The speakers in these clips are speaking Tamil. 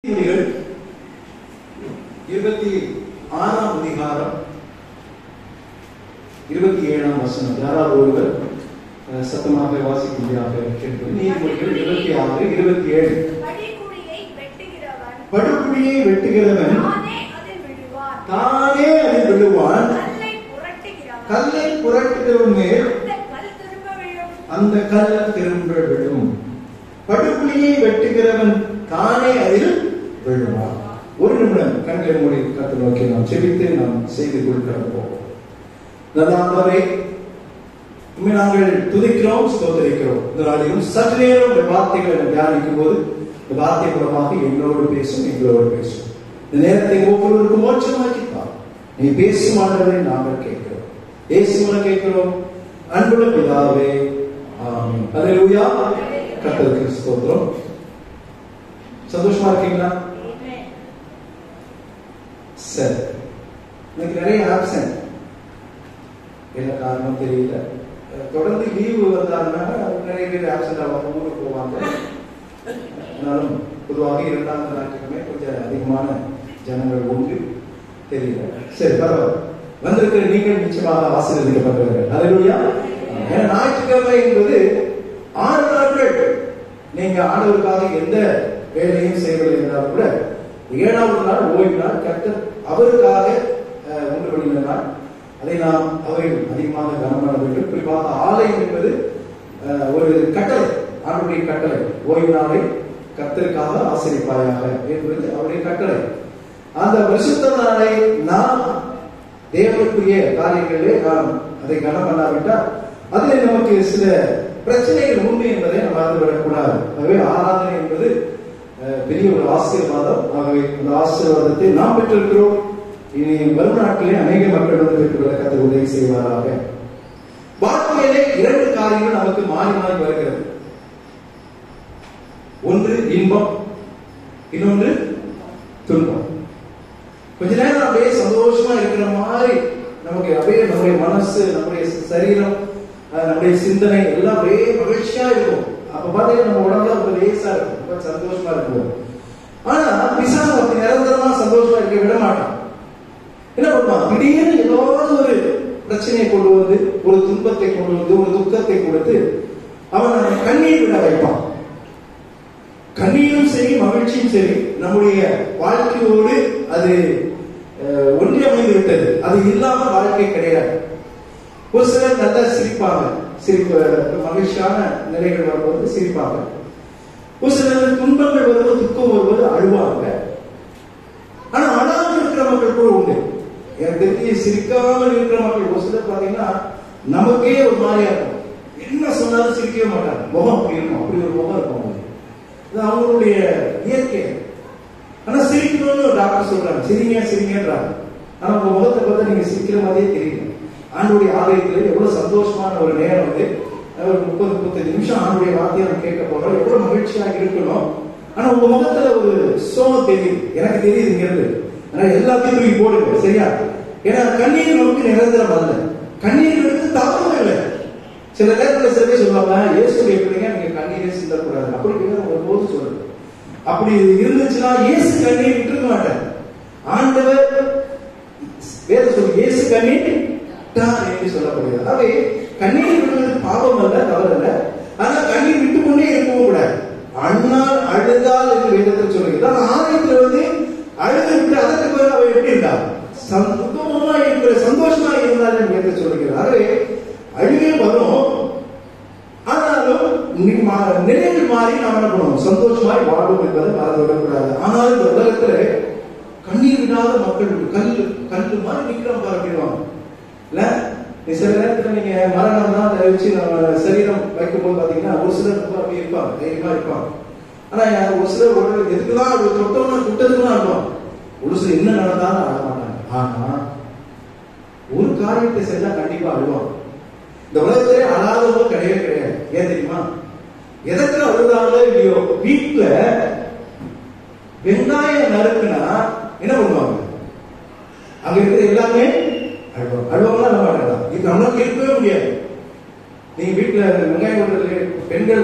26ஆம் அதிகாரம் 27ஆம் வசனம். யாராவது ஒருவர் சத்தமாக வாசிக்கும்படியாக கேட்பது. நீதிமொழிகள் 26, 27. படுகுழியை வெட்டுகிறவன் தானே அதில் விழுவான். கல்லை புரட்டுகிறவன் மேல் அந்த கல் திரும்ப விழும். படுகுழியை வெட்டுகிறவன் தானே அதில் விழுவான். ஒரு நிமிடம் கண்களை மூடி கர்த்தரை நோக்கி நாம் செபித்து நாம் செய்து கொடுக்கிற போவோம். நல்ல நாங்கள் துதிக்கிறோம், ஸ்தோத்திரிக்கிறோம். இந்த நாளிலும் சற்று நேரம் இந்த வார்த்தைகளை தியானிக்கும் போது இந்த வார்த்தை மூலமாக எங்களோடு பேசும், எங்களோடு பேசும். இந்த நேரத்தை ஒவ்வொருவருக்கும் மோட்சமாக்கிப்பார். நீ பேசும் ஆண்டவரை நாங்கள் கேட்கிறோம், இயேசுவை கேட்கிறோம். அன்புள்ள பிதாவே, ஆமென். அல்லேலூயா. கர்த்தருக்கு ஸ்தோத்திரம். சந்தோஷமா இருக்கீங்களா? சரி. எனக்கு நிறைய ஆப்சன்ட், என்ன காரணம் தெரியல. தொடர்ந்து லீவு வந்தாங்கன்னா நிறைய பேர் ஆப்சென்ட் ஆவாங்க, ஊருக்கு போவாங்க. ஆனாலும் பொதுவாக 2ஆம் ஞாயிற்றுக்கிழமை கொஞ்சம் அதிகமான ஜனங்கள் உண்டு, தெரியல. சரி, பரவாயில்ல. வந்திருக்கிற நீங்கள் நிச்சயமாக ஆசீர்வதிக்கப்பட்டவர்கள். அல்லேலூயா. ஏன்னா ஞாயிற்றுக்கிழமை என்பது 6 நாட்கள் நீங்க ஆண்டவருக்காக எந்த வேலையும் செய்வதில்லை என்றால் கூட 7ஆவது நாள் ஓய்வு நாள், கர்த்தர் அவருக்காக உண்டு பண்ணின நாள். அதை நாம் அவர்கள் அதிகமாக கவனம் பண்ண வேண்டும். குறிப்பாக ஆலயம் என்பது ஒரு கட்டளை, ஆண்டுடைய கட்டளை. ஓய்வு நாளை கர்த்தருக்காக ஆசீர்வதிப்பாயாக என்பது அவருடைய கட்டளை. அந்த பரிசுத்த நாளை நாம் தேவனுக்குரிய காரியங்களே நாம் அதை கவனம் பண்ணாவிட்டால் அதில் நமக்கு சில பிரச்சனைகள் உண்டு என்பதை நாம் மறந்துவிடக்கூடாது. ஆகவே ஆராதனை என்பது பெரிய ஒரு ஆசீர்வாதம். ஆகவே அந்த ஆசீர்வாதத்தை நாம் பெற்றிருக்கிறோம். இனி வரும் நாட்களே அநேக மக்கள் வந்து பெற்றுக்கொள்ள கர்த்தர் உதவி செய்வாராக. வாழ்க்கையிலே 2 காரியங்கள் நமக்கு மாறி மாறி வருகிறது. ஒன்று இன்பம், இன்னொன்று துன்பம். கொஞ்ச நேரம் அப்படியே சந்தோஷமா இருக்கிற மாதிரி நமக்கு அப்படியே நம்முடைய மனசு, நம்முடைய சரீரம், நம்முடைய சிந்தனை எல்லாம் அப்படியே மகிழ்ச்சியா இருக்கும். அப்ப பாத்தீங்கன்னா நம்ம உடம்புல ரொம்ப லேசா இருக்கும், ரொம்ப சந்தோஷமா இருக்கும். ஆனா பிசாசு அப்படி நிரந்தரமா சந்தோஷமா இருக்க விட மாட்டான். என்ன பண்ணுவான்? திடீர்னு ஏதாவது ஒரு பிரச்சனையை கொண்டு வந்து, ஒரு துன்பத்தை கொண்டு வந்து, ஒரு துக்கத்தை கொடுத்து அவன் கண்ணீர் விட வைப்பான். கண்ணீரும் சரி, மகிழ்ச்சியும் சரி, நம்முடைய வாழ்க்கையோடு அது ஒன்றியமைந்து விட்டது. அது இல்லாம வாழ்க்கை கிடையாது. ஒரு சிலர் நல்லா சிரிப்பாங்க, சிரிப்பு மகிழ்ச்சியான நிலைகள் வரும்போது சிரிப்பாங்க. ஒரு சிலர் துன்பங்கள் வரும்போது, துக்கம் வரும்போது அழுவாங்க. ஆனா அழாமல் இருக்கிற மக்கள் கூட உண்டு. எனக்கு தெரிஞ்சு சிரிக்காமல் இருக்கிற மக்கள் ஒரு சிலர் பாத்தீங்கன்னா நமக்கே ஒரு மாதிரியா இருக்கும். என்ன சொன்னாலும் சிரிக்கவே மாட்டாங்க. முகம் அப்படி இருக்கும், அப்படி ஒரு முகம் இருக்கும். அது அவங்களுடைய இயற்கை. ஆனா சிரிக்கணும்னு டாக்டர் சொல்றாங்க, சிரிங்க சிரிங்கன்றாங்க. ஆனா உங்க முகத்தை பார்த்தா நீங்க சிரிக்கிற மாதிரியே தெரியல. ஆண்டுடைய ஆலயத்துல எவ்வளவு சந்தோஷமான ஒரு நேரம் வந்து ஒரு 30-35 நிமிஷம் ஆண்டுடைய வார்த்தையை நம்ம கேட்க போறோம். எவ்வளவு மகிழ்ச்சியாக இருக்கணும். ஆனா உங்க முகத்துல ஒரு சோகம் தெரியுது, எனக்கு தெரியுது இங்க இருந்து. ஆனா எல்லாத்தையும் தூக்கி போடுங்க, சரியா? ஏன்னா கண்ணீர் நமக்கு நிரந்தரம் அல்ல. கண்ணீர் எடுத்து தவறும் இல்லை. சில நேரத்தில் சில பேர் சொல்லுவாங்க, இயேசுடைய பிள்ளைங்க நீங்க கண்ணீரே சிந்தக்கூடாது அப்படின்னு ஒரு போது சொல்லுது. அப்படி இருந்துச்சுன்னா இயேசு கண்ணீர் விட்டுருக்க மாட்டார். ஆண்டவர் வேற சொல்லி இயேசு கண்ணீர் என்று சொல்லப்படுகிறது. ஆகவே கண்ணீர் விடுவது பாவம் அல்ல, தவறு அல்ல. ஆனா கண்ணீர் விட்டு கொண்டே இருக்கவும் கூடாது. அண்ணால் அழுதால் என்று வேதத்தில் சொல்லுகிறது. ஆலயத்தில் வந்து அழுது விட்டு அதற்கு பிறகு அவர் எப்படி இருந்தார்? சுத்தமா இருக்கிற, சந்தோஷமா இருந்தார் என்று வேதத்தில் சொல்லுகிறது. ஆகவே அழுகே வரும். ஆனாலும் நிலைகள் மாறி நாம் என்ன பண்ணுவோம்? சந்தோஷமாய் வாழும் என்பதை மறந்துவிடக்கூடாது. ஆனாலும் இந்த உலகத்துல கண்ணீர் விடாத மக்கள் கல்லு மாதிரி நிக்கிறோம் பாருவாங்க இல்ல. சில நேரத்துல நீங்க மரணம் தான் அதை வச்சு நம்ம சரீரம் வைக்கும் போது பாத்தீங்கன்னா ஒரு சிலர் அப்படி இருப்பாங்க, தைரியமா இருப்பாங்க. ஆனா ஒரு சிலர் எதுக்குதான் அப்படி தொட்டோம்னா குட்டதுக்குதான் இருக்கும். ஒரு சிலர் என்ன நடந்தாலும் அழ மாட்டாங்க. ஆனா ஒரு காரியத்தை செஞ்சா கண்டிப்பா அழுவாங்க. இந்த உலகத்திலே அழாதவங்க கிடையவே கிடையாது. ஏன் தெரியுமா? எதற்கு அழுதாங்களோ இல்லையோ, வீட்டுல வெங்காயம் நறுக்குனா என்ன பண்ணுவாங்க? அங்க இருக்கிற எல்லாமே அழுவாங்க. அழுவாங்களா நம்ம அழகா? இது நம்மளுக்கு இருக்கவே முடியாது. நீங்க வீட்டுல வெங்காயம் பெண்கள்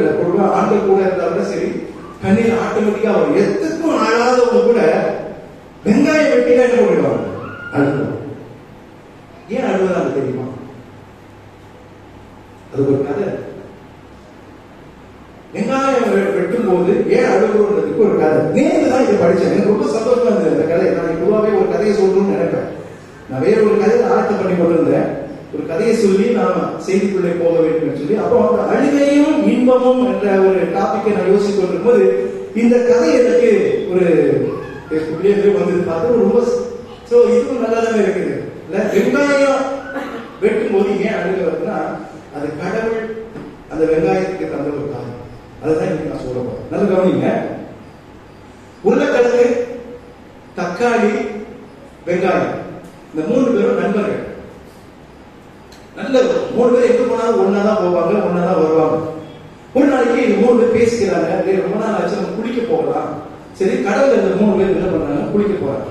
ஆண்கள் கூட இருந்தாலும் சரி, கண்ணீர் ஆட்டோமேட்டிக்கா வரும். எதுக்கும் அழாத ஒரு அழுவோம். ஏன் அழுவதாங்க தெரியுமா? அது ஒரு கதை. வெங்காயம் வெட்டும் போது ஏன் அழுகுறதுக்கு ஒரு கதை. நேற்று தான் இதை படிச்சேன். எனக்கு ரொம்ப சந்தோஷமா இருந்தது இந்த கதை. நான் பொதுவாகவே ஒரு கதையை சொல்லணும்னு நினைப்பேன். நான் வேற ஒரு கதையை ஆயத்தம் பண்ணி கொண்டிருந்தேன். ஒரு கதையை சொல்லி நாம செய்திக்குள்ளே போக வேண்டும் சொல்லி, அப்போ அழுகையும் இன்பமும் என்ற ஒரு டாபிக்கை நான் யோசிச்சு கொண்டிருக்கும் போது இந்த கதை எனக்கு ஒரு வந்து பார்த்து ரொம்ப இதுவும் நல்லாதான் இருக்குது. இல்ல, வெங்காயம் வெட்டும் போது ஏன் அழுக வருதுன்னா, அது கடவுள் அந்த வெங்காயத்துக்கு தந்த ஒரு காரணம். அதுதான் இன்னைக்கு நான் சொல்ல போறேன். நல்ல கவனிங்க. உருளைக்கிழங்கு, தக்காளி, வெங்காயம், இந்த 3 பேரும் நண்பர்கள். நல்ல 3 பேர் எங்க போனாலும் ஒன்னாதான் போவாங்க, ஒன்னாதான் வருவாங்க. ஒரு நாளைக்கு 3 பேர் பேசிக்கிறாங்க. ரொம்ப நாள் ஆச்சு, நம்ம குளிக்க போகலாம். சரி, கடவுள் இந்த 3 பேர் என்ன பண்ணாங்க, குளிக்க போறாங்க.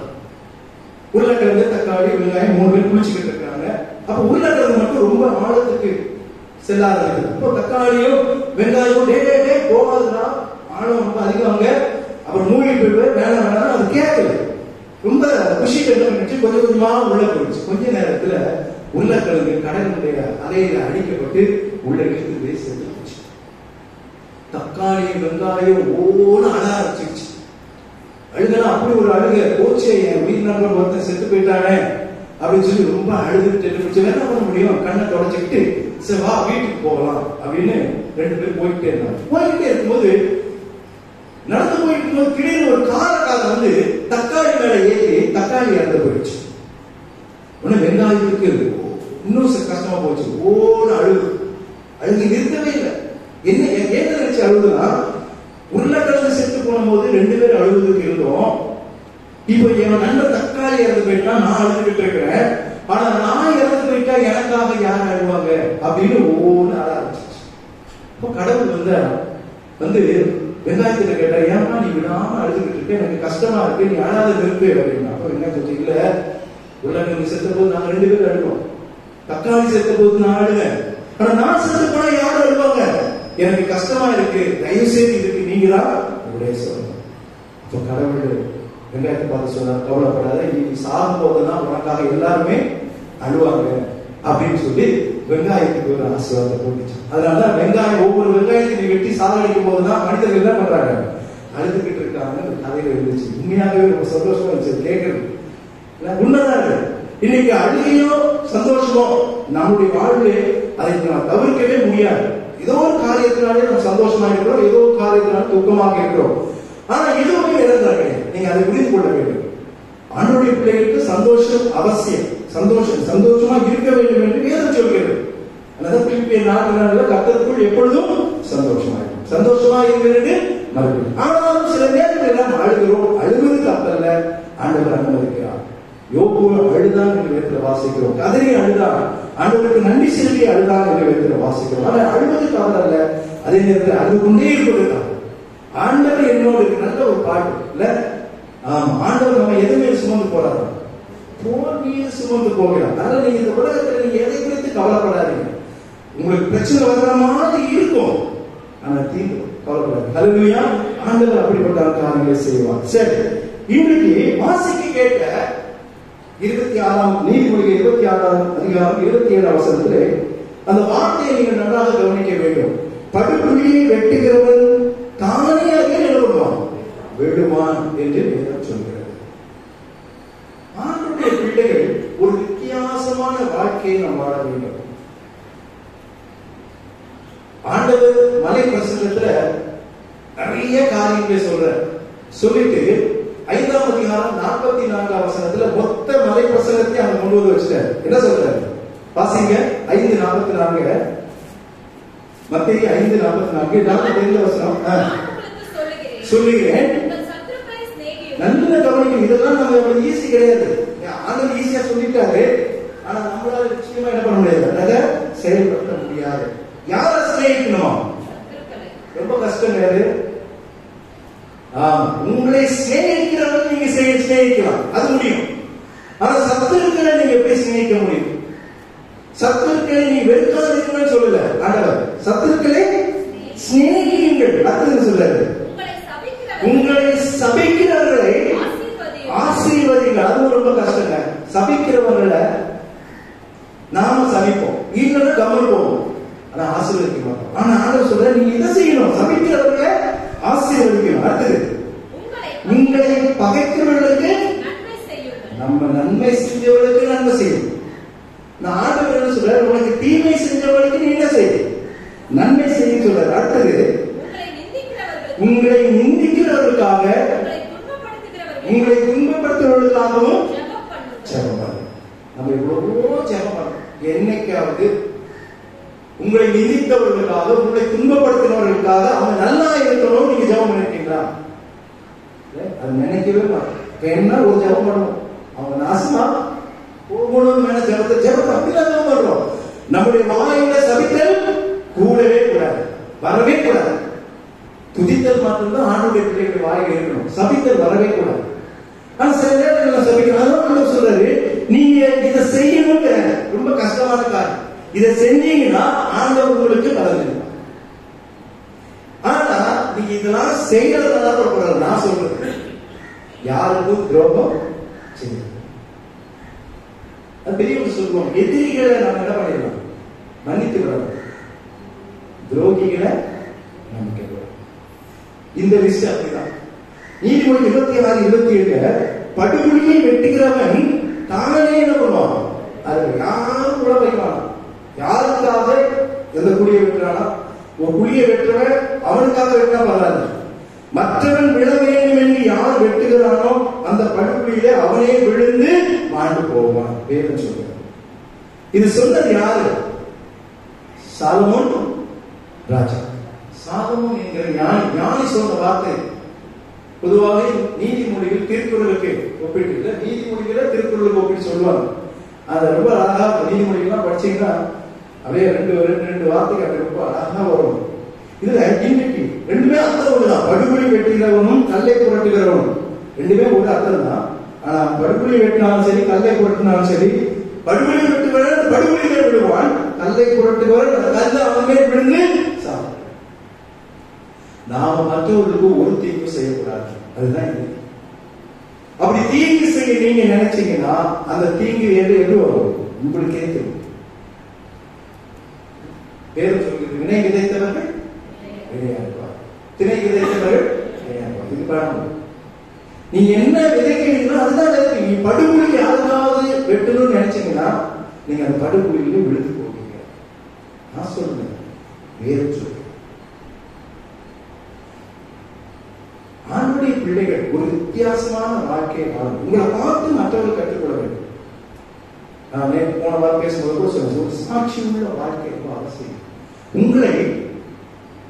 உருளைக்கிழங்கு, தக்காளி, வெங்காயம் 3 பேர் குளிச்சுக்கிட்டு இருக்காங்க. அப்ப உருளைக்கிழங்கு மட்டும் ரொம்ப ஆழத்துக்கு செல்லாது. இப்போ தக்காளியும் வெங்காயம் டே போகாதுன்னா ஆழம் ரொம்ப அதிகமாங்க. அப்புறம் மூழ்கி போய் வேணாம் வேணாம் அது கேட்கல. ரொம்ப குஷி கண்டு கொஞ்சம் கொஞ்சமா உள்ள போயிடுச்சு. கொஞ்ச நேரத்துல உருளைக்கிழங்கு கடலுடைய அலையில அடிக்கப்பட்டு உள்ள இழுத்து போய் செத்து போச்சு. தக்காளி வெங்காயம் ஓன்னு அழ ஆரம்பிச்சிருச்சு. அழுகனா அப்படி ஒரு அழுக போச்சு, என் உயிர் நண்பர் ஒருத்தன் செத்து போயிட்டானே அப்படின்னு சொல்லி ரொம்ப அழுதுட்டு என்ன பண்ண முடியும், கண்ணை தொடச்சிக்கிட்டு சரி வா வீட்டுக்கு போகலாம் அப்படின்னு 2 பேரும் போயிட்டே இருந்தாங்க. போயிட்டே இருக்கும்போது நடந்து போயிட்டு இருக்கும்போது திடீர்னு ஒரு காரக்காக வந்து தக்காளி மேல ஏறி தக்காளி இறந்து போயிடுச்சு. உடனே வெங்காயத்துக்கு இன்னும் கஷ்டமா போச்சு. ஓன்னு அழுகு நிறுத்தவே இல்லை. என்ன நினைச்சு அழுகுனா, உருளைக்கிழங்கு செத்து போன போது 2 பேர் அழுகுறதுக்கு இருந்தோம். இப்போ என் நண்பர் தக்காளி இறந்து போயிட்டா நான் அழுதுகிட்டு இருக்கிறேன். ஆனா நான் இறந்து போயிட்டா எனக்காக யார் அழுவாங்க அப்படின்னு ஒவ்வொன்று அழ ஆரம்பிச்சிச்சு. இப்போ கடவுள் வந்து வெங்காயத்துல கேட்டா, ஏன்னா நீ விடாம அழுதுகிட்டு இருக்க, எனக்கு கஷ்டமா இருக்கு, நீ அழாத நிறுத்து அப்படின்னா. அப்ப வெங்காயம் சொல்லி, இல்ல உருளைக்கிழங்கு செத்த போது நாங்க 2 பேரும் அழுவோம், தக்காளி செத்த போது நான் அழுவேன், ஆனா நான் செத்து போனா யாரும் அழுவாங்க, எனக்கு கஷ்டமா இருக்கு, தயவு செய்து இதுக்கு நீங்க தான் உடைய சொல்லணும். இப்போ கடவுள் வெங்காயத்தை பார்த்து சொன்னார், கவலைப்படாத, நீ சாகும் போதுதான் உனக்காக எல்லாருமே அழுவாங்க அப்படின்னு சொல்லி வெங்காயத்துக்கு ஒரு ஆசீர்வாதத்தை போட்டுச்சு. அதனாலதான் வெங்காயம் ஒவ்வொரு வெங்காயத்தை நீ வெட்டி சாதனைக்கும் போதுதான் மனிதர்கள் என்ன பண்றாங்க, அழுதுகிட்டு இருக்காங்க. கதையில இருந்துச்சு. உண்மையாகவே ரொம்ப சந்தோஷமா இருந்துச்சு கேட்கறது. உண்மைதான் இருக்கு. இன்னைக்கு அழுகையோ சந்தோஷமோ நம்முடைய வாழ்வே அதை நாம் தவிர்க்கவே முடியாது. ஏதோ ஒரு காரியத்தினாலே நம்ம சந்தோஷமா இருக்கிறோம், ஏதோ ஒரு காரியத்தினால துக்கமாக இருக்கிறோம். ஆனா எதுவுமே இழந்தாங்க. நீங்க அதை புரிந்து கொள்ள வேண்டும். ஆண்டவருடைய பிள்ளைகளுக்கு சந்தோஷம் அவசியம். சந்தோஷமா இருக்க வேண்டும் என்று வேதம் சொல்கிறது. அதாவது பிலிப்பியர் 4:4 கர்த்தருக்குள் எப்பொழுதும் சந்தோஷமா இருக்கும். சந்தோஷமா இருக்கிறது மறுபடியும். ஆனாலும் சில நேரங்கள் எல்லாம் அழுகிறோம். அழுவது தப்பல்ல, ஆண்டவர் அனுமதிக்கிறார். யோபு அழுதான் என்று வேதத்தில் வாசிக்கிறோம். கதறி அழுதான், ஆண்டவருக்கு நன்றி செலுத்தி அழுதான் என்று வேதத்தில் வாசிக்கிறோம். ஆனால் அழுவது தவறல்ல, அதே நேரத்தில் அழுது கொண்டே இருப்பதுதான். ஆண்டவர் என்னோடு நல்ல ஒரு பாட்டு இல்ல. ஆமா, ஆண்டவர் நம்ம எதுவுமே சுமந்து போறாரு, தோல்வியை சுமந்து போகிறார். அதனால நீங்க இந்த உலகத்துல நீங்க எதை குறித்து கவலைப்படாதீங்க. உங்களுக்கு பிரச்சனை வர்ற மாதிரி இருக்கும், ஆனா தீர்வு கவலைப்படாது. ஹல்லேலூயா. ஆண்டவர் அப்படிப்பட்ட காரியங்களை செய்வார். சரி, இன்றைக்கு வாசிக்க கேட்ட 26ஆம் நீதிமொழிகள் 26ஆம் அதிகாரம் 27ஆம் வசனத்திலே அந்த வார்த்தையை நீங்கள் நன்றாக கவனிக்க வேண்டும். படுகுழியை வெட்டுகிறவன் தானே அதை நிலவுவான் விடுவான் என்று வேதம் சொல்கிறது. ஆண்டவருடைய பிள்ளைகள் ஒரு வித்தியாசமான வாழ்க்கையை நாம் வாழ வேண்டும். ஆண்டவர் மலை பிரசங்கத்துல நிறைய காரியங்களை சொல்லிட்டு 5ஆம் அதிகாரம் 44ஆம் வசனத்துல மொத்த மலை பிரசங்கத்தை அங்க கொண்டு வந்து வச்சுட்டார். என்ன சொல்றாரு வாசிங்க. 5:44 மத்தேயு 5:44 40 வசனம் சொல்லுகிறேன். நல்ல கவனிக்கும். இதெல்லாம் நம்ம ஈஸி கிடையாது. ஆண்டவர் ஈஸியா சொல்லிட்டாரு, ஆனா நம்மளால நிச்சயமா என்ன பண்ண முடியாது, அதை செயல்படுத்த முடியாது. யாரை சிநேகிக்கணும், ரொம்ப கஷ்டம் கிடையாது. உங்களை சிநேகிக்கிறவங்க நீங்க சிநேகிக்கலாம், அது முடியும். ஆனா சத்துருக்களை நீங்க எப்படி சிநேகிக்க முடியும்? சத்துருக்களை நீ வெறுக்காதீங்கன்னு சொல்லல ஆண்டவர். சத்துருக்களை சிநேகியுங்கள் அப்படின்னு சொல்றாரு. உங்களை சபிக்கிறவர்களை ஆசீர்வதிங்கள். அது ரொம்ப கஷ்டங்க. சபிக்க கம்மல் போவோம், ஆனா ஆசீர்வதிக்க மாட்டோம். ஆனா ஆண்டவர் சொல்ற நீங்க இதை செய்யணும், சபிக்கிறவர்களை ஆசீர்வதிக்கணும். அடுத்தது உங்களை பகைக்கிறவர்களுக்கு நம்ம நன்மை செஞ்சவர்களுக்கு நன்மை செய்யும். நான் ஆண்டவர் என்ன சொல்றாரு, உனக்கு தீமை செஞ்சவர்களுக்கு நீ என்ன செய்ய, நன்மை செய்ய சொல்றாரு. அடுத்தது உங்களை நிந்திக்கிறவர்களுக்காக உங்களை துன்பப்படுத்துவதற்காகவும் ஜெபம் பண்ணுங்க. நம்ம எவ்வளவோ ஜெபம் பண்ணணும். என்னைக்காவது உங்களை நிந்தித்தவர்களுக்காக உங்களை துன்பப்படுத்தினவர்களுக்காக அவங்க நல்லா இருக்கணும் நீங்க ஜெபம் பண்ணிருக்கீங்களா? அது நினைக்கவே மாட்டோம். என்ன ஒரு ஜெபம் பண்ணுவோம், அவங்க நாசமா போகணும் மேல ஜெபத்தை அப்படிதான் ஜெபம் பண்றோம். நம்முடைய வாயில சபித்தல் கூடவே கூடாது, வரவே கூடாது. துதித்தல் மட்டும்தான் ஆண்டுடைய பிள்ளைகள் வாயில் இருக்கணும், சபித்தல் வரவே கூடாது. ஆனா சில நேரங்கள் சபிக்கிறோம். சொல்றாரு நீங்க இதை செய்யணும், ரொம்ப கஷ்டமான காரியம், இதை செஞ்சீங்கன்னா ஆண்டவர் உங்களுக்கு பலன். ஆனா நீங்க இதெல்லாம் செய்யறதுனால நான் சொல்றது யாருக்கும் துரோகம் செய்யணும். அது பெரியவங்க சொல்லுவோம், எதிரிகளை நம்ம என்ன பண்ணிடலாம், மன்னித்து விடலாம், துரோகிகளை நம்பிக்கை விடலாம். இந்த லிஸ்ட் அப்படிதான். நீதிமொழி 26:27 படுகுழியை வெட்டுகிறவன் தானே என்ன பண்ணுவான், அது யாரும் கூட வைப்பான். யாருக்காக எந்த குழியை வெட்டுறானா, ஒரு குழியை வெட்டுறவன் அவனுக்காக வெட்டா வராது. மற்றவன் விழ வேண்டும் என்று யார் வெட்டுகிறானோ அந்த படுகுழியிலே அவனே விழுந்து மாண்டு போவான். வேதம் சொல்றார். இது சொன்னது யாரு? சாலமோன் ராஜா. சாலமோன் என்கிற ஞானி சொன்ன வார்த்தை. பொதுவாக நீதிமொழிகள் திருக்குறளுக்கு ஒப்பிட்டு, நீதிமொழிகளை திருக்குறளுக்கு ஒப்பிட்டு சொல்லுவாங்க. அது ரொம்ப அழகா நீதிமொழிகள்லாம் படிச்சீங்கன்னா அப்படியே ரெண்டு வார்த்தைக்கு அப்படி ரொம்ப அழகா வரும். இதுல இன்னைக்கு ரெண்டுமே அர்த்தம் ஒண்ணுதான். படுகொலை வெட்டுகிறவனும் கல்லை புரட்டுகிறவனும் ரெண்டுமே ஒரு அர்த்தம் தான். ஆனா படுகொலை வெட்டினாலும் சரி, கல்லை புரட்டினாலும் சரி, படுகொலை வெட்டுகிறவன் படுகொலையிலே விடுவான், கல்லை புரட்டுகிறவன் கல்ல அவனே விழுந்து சாப்பிடும். நாம மற்றவர்களுக்கு ஒரு தீங்கு செய்யக்கூடாது, அதுதான் இது. அப்படி தீங்கு செய்ய நீங்க நினைச்சீங்கன்னா அந்த தீங்கு எப்படி வரும் உங்களுக்கே தெரியும். வேறு சொல்கிறது, வினை விதைத்தவர்கள் வினையாடுவார், திணை விதைத்தவர்கள் வினையாடுவார். இது பாருங்க, நீங்க என்ன விதைக்கிறீங்களோ அதுதான் விதைப்பீங்க. நீங்க படுகொலை யாருக்காவது வெட்டணும்னு நினைச்சீங்கன்னா நீங்க அந்த படுகொலையில விழுந்து போவீங்க. நான் சொல்றேன், வேறு சொல்றேன். ஆண்டுடைய பிள்ளைகள் ஒரு வித்தியாசமான வாழ்க்கையை வாழும். உங்களை பார்த்து மற்றவர்கள் கற்றுக்கொள்ள வேண்டும். நான் போன வாரம் பேசும்போது கூட சொல்லுங்க, ஒரு சாட்சி உள்ள வாழ்க்கை ரொம்ப அவசியம். உங்களை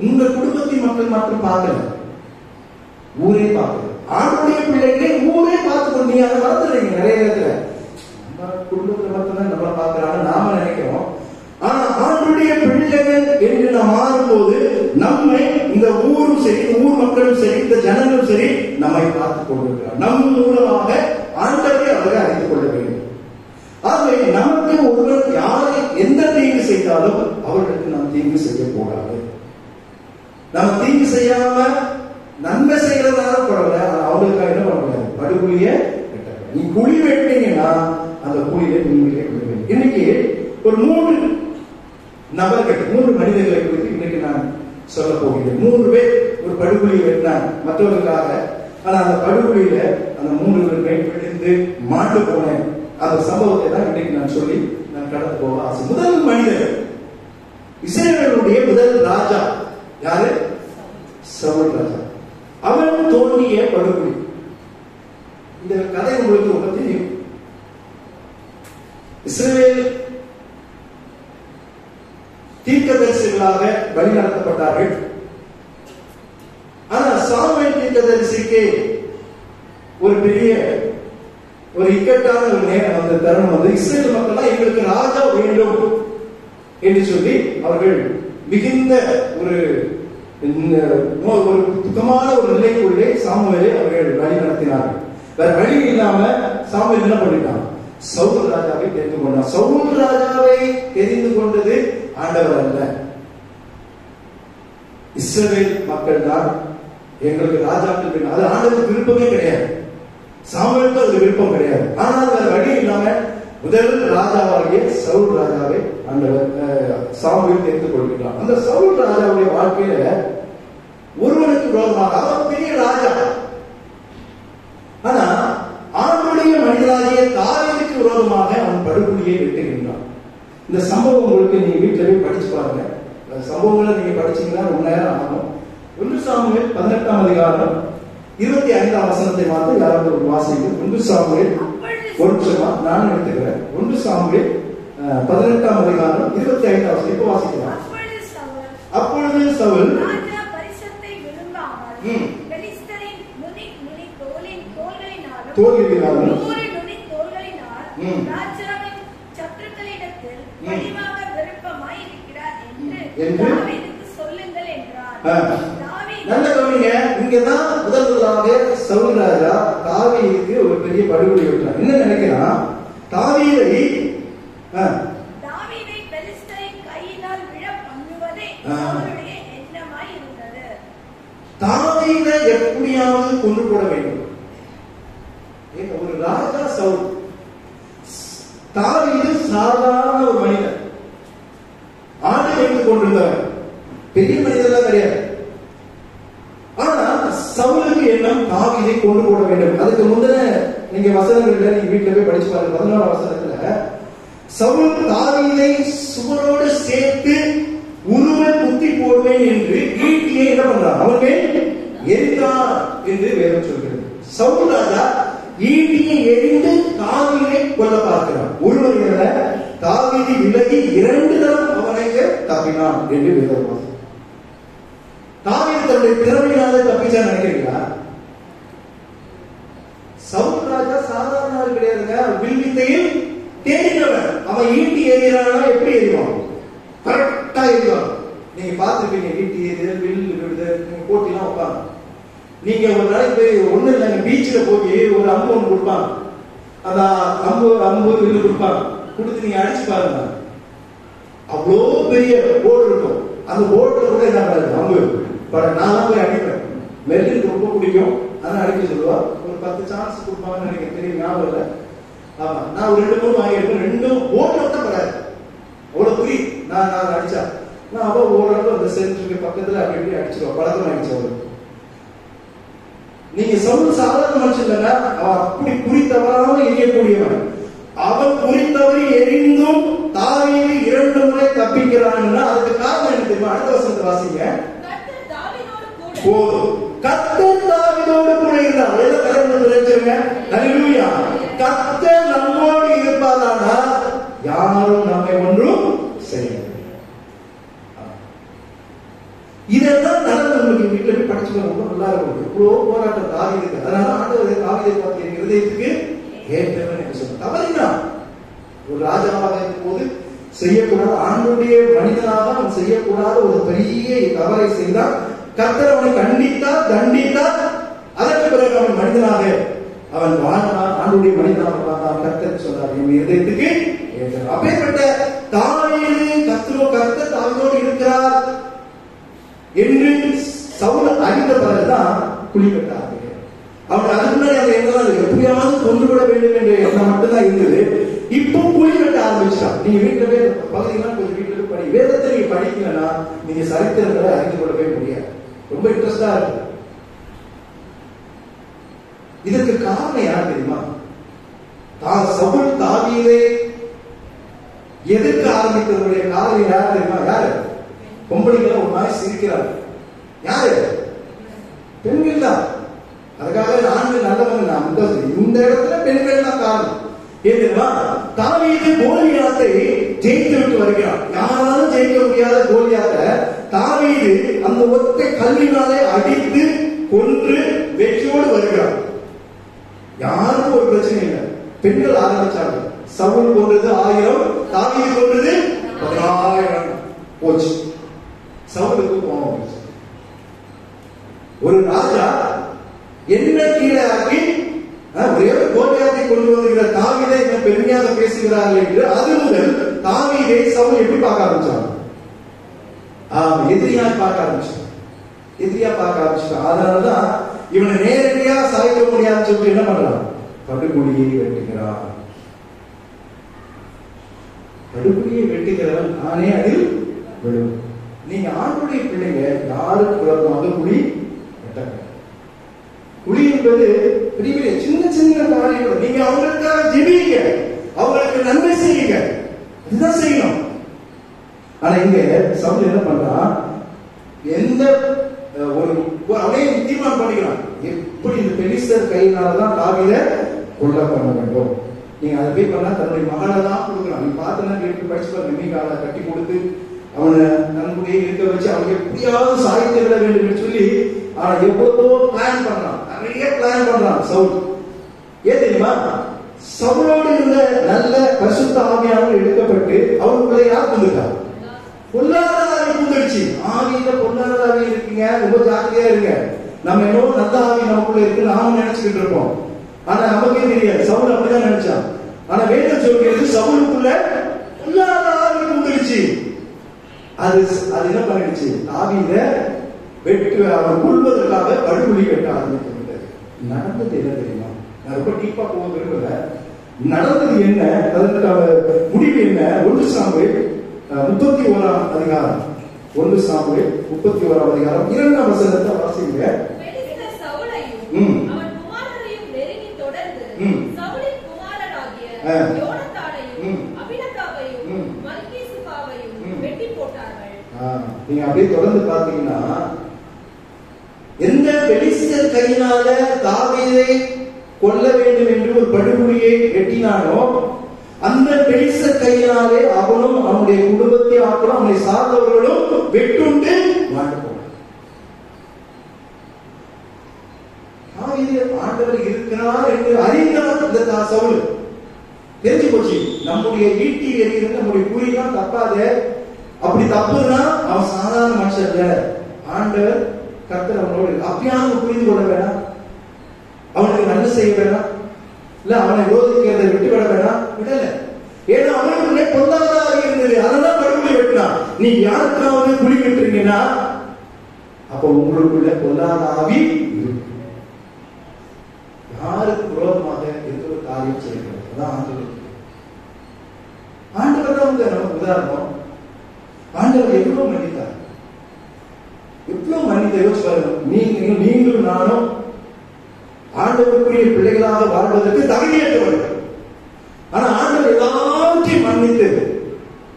உங்க குடும்பத்தின் மக்கள் மட்டும் பார்க்கல, ஊரே பார்க்கல. ஆண்டுடைய பிள்ளைகளை ஊரே பார்த்துக்கணும். நீங்க அதை வளர்த்துறீங்க. நிறைய நேரத்துல நம்ம குடும்பத்துல மட்டும்தான் நம்மளை பார்க்கிறாங்க நாம நினைக்கிறோம். ஆனா ஆண்டுடைய பிள்ளைகள் என்று நாம் மாறும்போது நம்மை இந்த ஊரும் சரி, ஊர் மக்களும் சரி, இந்த ஜனங்களும் சரி நம்மை பார்த்துக் கொண்டிருக்கிறார். நம் மூலமாக ஆண்டவரை அவரை அறிந்து கொள்ள வேண்டும். ஆகவே நமக்கு ஒருவர் யாரை எந்த தீங்கு செய்தாலும் அவர்களுக்கு நாம் தீங்கு செய்யக்கூடாது. நம்ம தீங்கு செய்யாம நன்மை செய்யறதால படல, அவங்களுக்காக என்ன பண்ண முடியாது, படுகொலிய நீ குழி வெட்டீங்கன்னா அந்த குழியை நீங்களே விடுவீங்க. இன்னைக்கு ஒரு 3 நபர்கள், 3 மனிதர்களை குறித்து இன்னைக்கு நான் சொல்ல போகிறேன். 3 பேர் ஒரு படுகொலியை வெட்டினாங்க மற்றவர்களுக்காக. ஆனா அந்த படுகொலியில அந்த 3 பேர் விழுந்து மாண்டு போன அந்த சம்பவத்தை தான் இன்னைக்கு நான் சொல்லி நான் கடந்து போக ஆசை. முதல் மனிதர், இஸ்ரவேலுடைய முதல் ராஜா யாரு? சவுல் ராஜா. அவன் தோன்றிய படுகொலி. இந்த கதை உங்களுக்கு ரொம்ப தெரியும். இஸ்ரவேல் தீர்க்கதரிசிகளாக வழி நடத்தப்பட்டார்கள். ஆனா சாமுவேல் தீர்க்கதரிசிக்கு ஒரு பெரிய ஒரு இக்கட்டான ஒரு நேரம் அந்த தருணம் வந்து, இஸ்ரவேல் மக்கள் எங்களுக்கு ராஜா வேண்டும் என்று சொல்லி அவர்கள் மிகுந்த ஒரு துக்கமான ஒரு நிலைக்குள்ளே சாமுவேலை அவர்கள் வழி நடத்தினார்கள். வேற வழி இல்லாம சாமுவேல் என்ன பண்ணிட்டான், சவுல் ராஜாவை தெரிந்து கொண்டான். சவுல் ராஜாவை தெரிந்து கொண்டது ஆண்டவர் அல்ல, இஸ்ரவேல் மக்கள் தான் எங்களுக்கு ராஜாக்கள் வேண்டும். அது ஆண்டவருக்கு விருப்பமே கிடையாது, சாமுவேலுக்கு அது விருப்பம் கிடையாது. ஆனால் வேற வழி இல்லாம முதல் ராஜாவாகிய சவுல் ராஜாவை அந்த சாமுவேல் எடுத்துக் கொள்கிறார். அந்த சவுல் ராஜாவுடைய வாழ்க்கையில ஒருவனுக்கு விரோதமாக, அவன் பெரிய ராஜா, ஆனா ஆண்டுடைய மனிதராகிய தாவீதுக்கு விரோதமாக அவன் படுகொலியை வெட்டுகின்றான். இந்த சம்பவம் உங்களுக்கு நீங்க வீட்டுல போய் படிச்சு பாருங்க. சம்பவங்களை நீங்க படிச்சீங்கன்னா ரொம்ப நேரம் ஆகும். 1 சாமுவேல் 18ஆம் அதிகாரம் 25ஆம் வசனத்தை மாத்திரம் யாராவது ஒரு வாசிங்க. 1 சாமுவேல் நான் எடுத்துக்கிறேன். 1 சாமுவேல் 18ஆம் அதிகாரம் 25ஆம் வசனம் இப்ப வாசிக்கலாம். அப்பொழுது சவுல் தோல்களினாலும் நல்ல கவனிங்க. இங்கதான் முதலாக சவுல் ராஜா தாவீதுக்கு ஒரு பெரிய படுகொலை விட்டார். என்ன நினைக்கிறான்? தாவீதை பெலிஸ்தரின் கையினால் விழ பண்ணுவதே அவருடைய எண்ணமாய் இருந்தது. தாவீதை எப்படியாவது கொண்டு போட வேண்டும். ஒரு ராஜா சவுல். தாவீது சாதாரண ஒரு மனிதன், ஆடு வைத்துக் கொண்டிருந்தவர், பெரிய மனிதர்லாம் கிடையாது. ஆனா சவுலுக்கு எண்ணம் தாவீதை கொண்டு போட வேண்டும். அதுக்கு முந்தின நீங்க வசனங்கள்ல நீங்க வீட்டுல போய் படிச்சு பாருங்க. 11ஆம் வசனத்துல சவுல் தாவீதை சுவரோடு சேர்த்து உருவ குத்தி போடுவேன் என்று ஈட்டியை என்ன பண்றான்? அவனே எரிந்தான் என்று வேதம் சொல்கிறது. சவுல் ராஜா ஈட்டியை எரிந்து தாவீதை கொல்ல பார்க்கிறான். ஒருவரை தாவீது விலகி 2 தரம் அவனை தப்பினான் என்று வேதம் வாசிக்கிறது. தாவீது தன்னுடைய திறமையினால தப்பிச்சா நினைக்கிறீங்களா? சவுல் ராஜா சாதாரண ஆள் கிடையாதுங்க. வில்வித்தையில் தேடினவன். அவன் ஈட்டி எறிகிறானா எப்படி எறிவான்? கரெக்டா எறிவான். நீங்க பார்த்துருப்பீங்க. ஈட்டி எறிதல், வில் விடுதல், நீங்க போட்டிலாம் வைப்பாங்க. நீங்க ஒரு நாளைக்கு போய் ஒண்ணு இல்லைங்க, பீச்சில் போய் ஒரு அம்பு ஒன்று கொடுப்பாங்க. அந்த அம்பு வில்லு கொடுப்பாங்க. கொடுத்து நீங்க அடிச்சு பாருங்க. அவ்வளோ பெரிய போர்டு இருக்கும். அந்த போர்டுல கூட என்ன பண்ணாது? அம்பு நான் போய் அடிப்பேன். மெல்லுக்கு ரொம்ப பிடிக்கும், அதான் அடிக்க சொல்லுவா. ஒரு 10 சான்ஸ் கொடுப்பாங்கன்னு நினைக்கிறேன், தெரியும், ஞாபகம் இல்லை. ஆமா, நான் ஒரு 2-3 வாங்கியிருப்பேன். 2 போர்டுல தான் வராது. அவ்வளவு புரி நான் அடிச்சா நான் அவ ஓரளவு அந்த சென்டருக்கு பக்கத்துல அப்படி இப்படி அடிச்சிருவா. பழக்கம் ஆயிடுச்சு அவருக்கு. நீங்க சவுல் சாதாரண மனுஷன் இல்லைன்னா, அவன் அப்படி குறித்தவராம எரியக்கூடியவன். அவன் குறித்தவரை எரிந்தும் தாவீது 2 முறை தப்பிக்கிறான்னா அதுக்கு காரணம் என்ன தெரியுமா? அடுத்த வசனத்தை வாசிங்க. கர்த்தர் தாவீதோடு கூட இருந்தார். எதை கரெக்ட் நினைச்சிருங்க? ஹல்லேலூயா. கர்த்தர் நம்மோடு இருப்பாரானா யாரும் நம்மை ஒன்றும் செய்ய முடியாது. இதெல்லாம் நடந்து உங்களுக்கு வீட்டுல போய் படிச்சுக்க ரொம்ப நல்லா இருக்கும். இவ்வளோ போராட்டம் தாவீதுக்கு. அதனால ஆண்டவர் தாவீதை பார்த்து என் இருதயத்துக்கு ஏற்றவன் என்று சொன்னார். தவறினா ஒரு ராஜாவாக இருக்கும் போது செய்யக்கூடாது, ஆண்டுடைய மனிதனாக அவன் செய்யக்கூடாத ஒரு பெரிய தவறை செய்தால் கர்த்தர் அவனை கண்டித்தார், தண்டித்தார். அதற்கு பிறகு அவன் மனிதனாக அவன் வாழ்ந்தான், ஆண்டுடைய மனிதனாக வாழ்ந்தான். கர்த்தர் சொன்னார் என் இருதயத்துக்கு ஏற்றவன். அப்பேற்பட்ட தாவீது கர்த்தர் தாவீதோடு இருக்கிறார் என்று சவுல் அறிந்த பிறகுதான் குழிப்பட்டார். அவன் அதுக்கு முன்னாடி அந்த எண்ணம் எப்படியாவது கொண்டு விட வேண்டும் என்ற எண்ணம் மட்டும்தான் இருந்தது. இப்போ குழி வெட்ட ஆரம்பிச்சான். நீங்க வீட்டுல பகுதியெல்லாம் கொஞ்சம் வீட்டுல படி. வேதத்தை நீங்க படிக்கலன்னா நீங்க சரித்திரங்களை அறிந்து கொள்ளவே முடியாது. ரொம்ப இன்ட்ரெஸ்டா இருக்கு. இதற்கு காரணம் யார் தெரியுமா? சவுல் தாவீதை எதிர்க்க ஆரம்பித்தவருடைய காரணம் யார் தெரியுமா? யாரு? பொம்பளைகளை ஒரு மாதிரி சிரிக்கிறார். யாரு? பெண்கள் தான். அதுக்காக ஆண்கள் நல்லவங்க இந்த இடத்துல பெண்கள் தான் காரணம். ஏன்னா தாவீது கோலியாத்தை ஜெயித்து விட்டு வருகிறான். யாராலும் ஜெயிக்க முடியாத கோலியாத்தை தாவீது அந்த ஒத்தை கல்லினாலே அடித்து கொன்று வெற்றியோடு வருகிறான். யாருக்கும் ஒரு பிரச்சனை இல்லை. பெண்கள் ஆரம்பிச்சாங்க. சவுல் கொன்றது 1000, தாவீது கொன்றது 10,000 போச்சு. சவுலுக்கு கோபம் வந்துச்சு. ஒரு ராஜா என்ன கீழே ஆக்கி ஒரே கோலியாத்தை கொண்டு வருகிற தாவீதை பெருமையாக பேசுகிறார்கள் என்று அது முதல் தாவீதை சவுல் எப்படி பார்க்க ஆரம்பிச்சாங்க? எதிரியா பார்க்க ஆரம்பிச்சான். அதனாலதான் இவனை நேரடியா சாய்க்க முடியாதுன்னு சொல்லிட்டு என்ன பண்றான்? படுகொலியை வெட்டுகிறான். படுகுழியை வெட்டுகிறவன் நானே அதில் விழும். நீங்க ஆண்டுடைய பிள்ளைங்க யாருக்கு விரோதமாக குழி வெட்டக்கூடாது. குழி என்பது பெரிய பெரிய சின்ன சின்ன காரியங்கள். நீங்க அவங்களுக்காக ஜெபிங்க, அவங்களுக்கு நன்மை செய்யுங்க, இதுதான் செய்யணும். ஆனா இங்க சவுல் என்ன பண்றான், எந்த ஒரு அவனே தீர்மானம் பண்ணிக்கிறான், எப்படி இந்த பெலிஸ்தர் கையினாலதான் தாவீதை கொலை பண்ண வேண்டும். நீங்க அதை போய் பண்ணா தன்னுடைய மகளை தான் கொடுக்குறான். நீங்க பார்த்தா கேட்டு படிச்சு பாருங்க. மீகாலை கட்டி கொடுத்து அவனை தன்னுடைய இருக்க வச்சு அவனுக்கு எப்படியாவது சாய்த்து விட வேண்டும் என்று சொல்லி அவன் எவ்வளவோ பிளான் பண்றான், நிறைய பிளான் பண்றான் சவுல். ஏன் தெரியுமா, சவுலோடு இருந்த நல்ல பரிசுத்த ஆவியானவர் எடுக்கப்பட்டு அவனுக்குள்ள யார் வந்துட்டான், பொல்லாத ஆவி வந்துடுச்சு. ஆவியில பொல்லாத ஆவி இருக்குங்க, ரொம்ப ஜாக்கிரதையா இருங்க. நம்ம என்னவோ நல்ல ஆவி நமக்குள்ள இருக்கு நாம நினைச்சுக்கிட்டு இருப்போம், ஆனா நமக்கே தெரியாது. சவுல் அப்படிதான் நினைச்சான். ஆனா வேதம் சொல்கிறது சவுலுக்குள்ள பொல்லாத ஆவி வந்துடுச்சு. அது என்ன பண்ணிடுச்சு, ஆவியில வெட்டு அவன் கொள்வதற்காக படுகொலி வெட்ட ஆரம்பித்து. நடந்தது என்ன தெரியுமா, நான் ரொம்ப டீப்பா போக விரும்பல. நடந்தது என்ன, அதற்கான முடிவு என்ன? 1 சாமுவேல் 31ஆம் அதிகாரம், 1 சாமுவேல் 31ஆம் அதிகாரம் 2ஆம் வசனத்தை வாசிங்க. நீங்க அப்படியே தொடர்ந்து பாத்தீங்கன்னா, எந்த பெலிஸ்தர் கையினால தாவீதை கொல்ல வேண்டும் என்று ஒரு படுகொலியை வெட்டினானோ, அந்த பெலிஸ்தர் கையினாலே அவனும் அவனுடைய குடும்பத்தை ஆக்களும் அவனை சார்ந்தவர்களும் வெட்டுண்டு மாண்டு போனார். தாவீது ஆண்டவர் இருக்கிறார் என்று அறிந்தவர் இந்த சவுல். தெரிஞ்சு போச்சு, நம்முடைய ஈட்டி எறிகிறது நம்முடைய குறிதான் தப்பாத. அப்படி தப்புனா அவன் சாதாரண மனுஷன் இல்ல, ஆண்டவர் கர்த்தர் அவனோடு. அப்படியாவது புரிந்து கொள்ள வேணாம், அவனுக்கு நன்மை செய்ய வேணாம், இல்ல அவனை யோசிக்கிறதை விட்டுவிட வேணாம், விடல. ஏன்னா அவனுக்குள்ளே பொல்லாததாக இருந்தது, அதெல்லாம் படுகொலை வெட்டினான். நீ யாருக்காவது குழி வெட்டுறீங்கன்னா அப்ப உங்களுக்குள்ள பொல்லாத ஆவி யாருக்கு விரோதமாக எந்த ஒரு காரியம் செய்யணும். அதான் ஆண்டவர். ஆண்டவர் தான் நமக்கு உதாரணம். ஆண்டவர் எவ்வளவு மன்னித்தார், எவ்வளவு மன்னித்த யோசிச்சு பாருங்க. நீங்களும் நானும் ஆண்டவருக்குரிய பிள்ளைகளாக வாழ்வதற்கு தகுதியற்றவர்கள். ஆனா ஆண்டவர் எல்லாத்தையும் மன்னித்து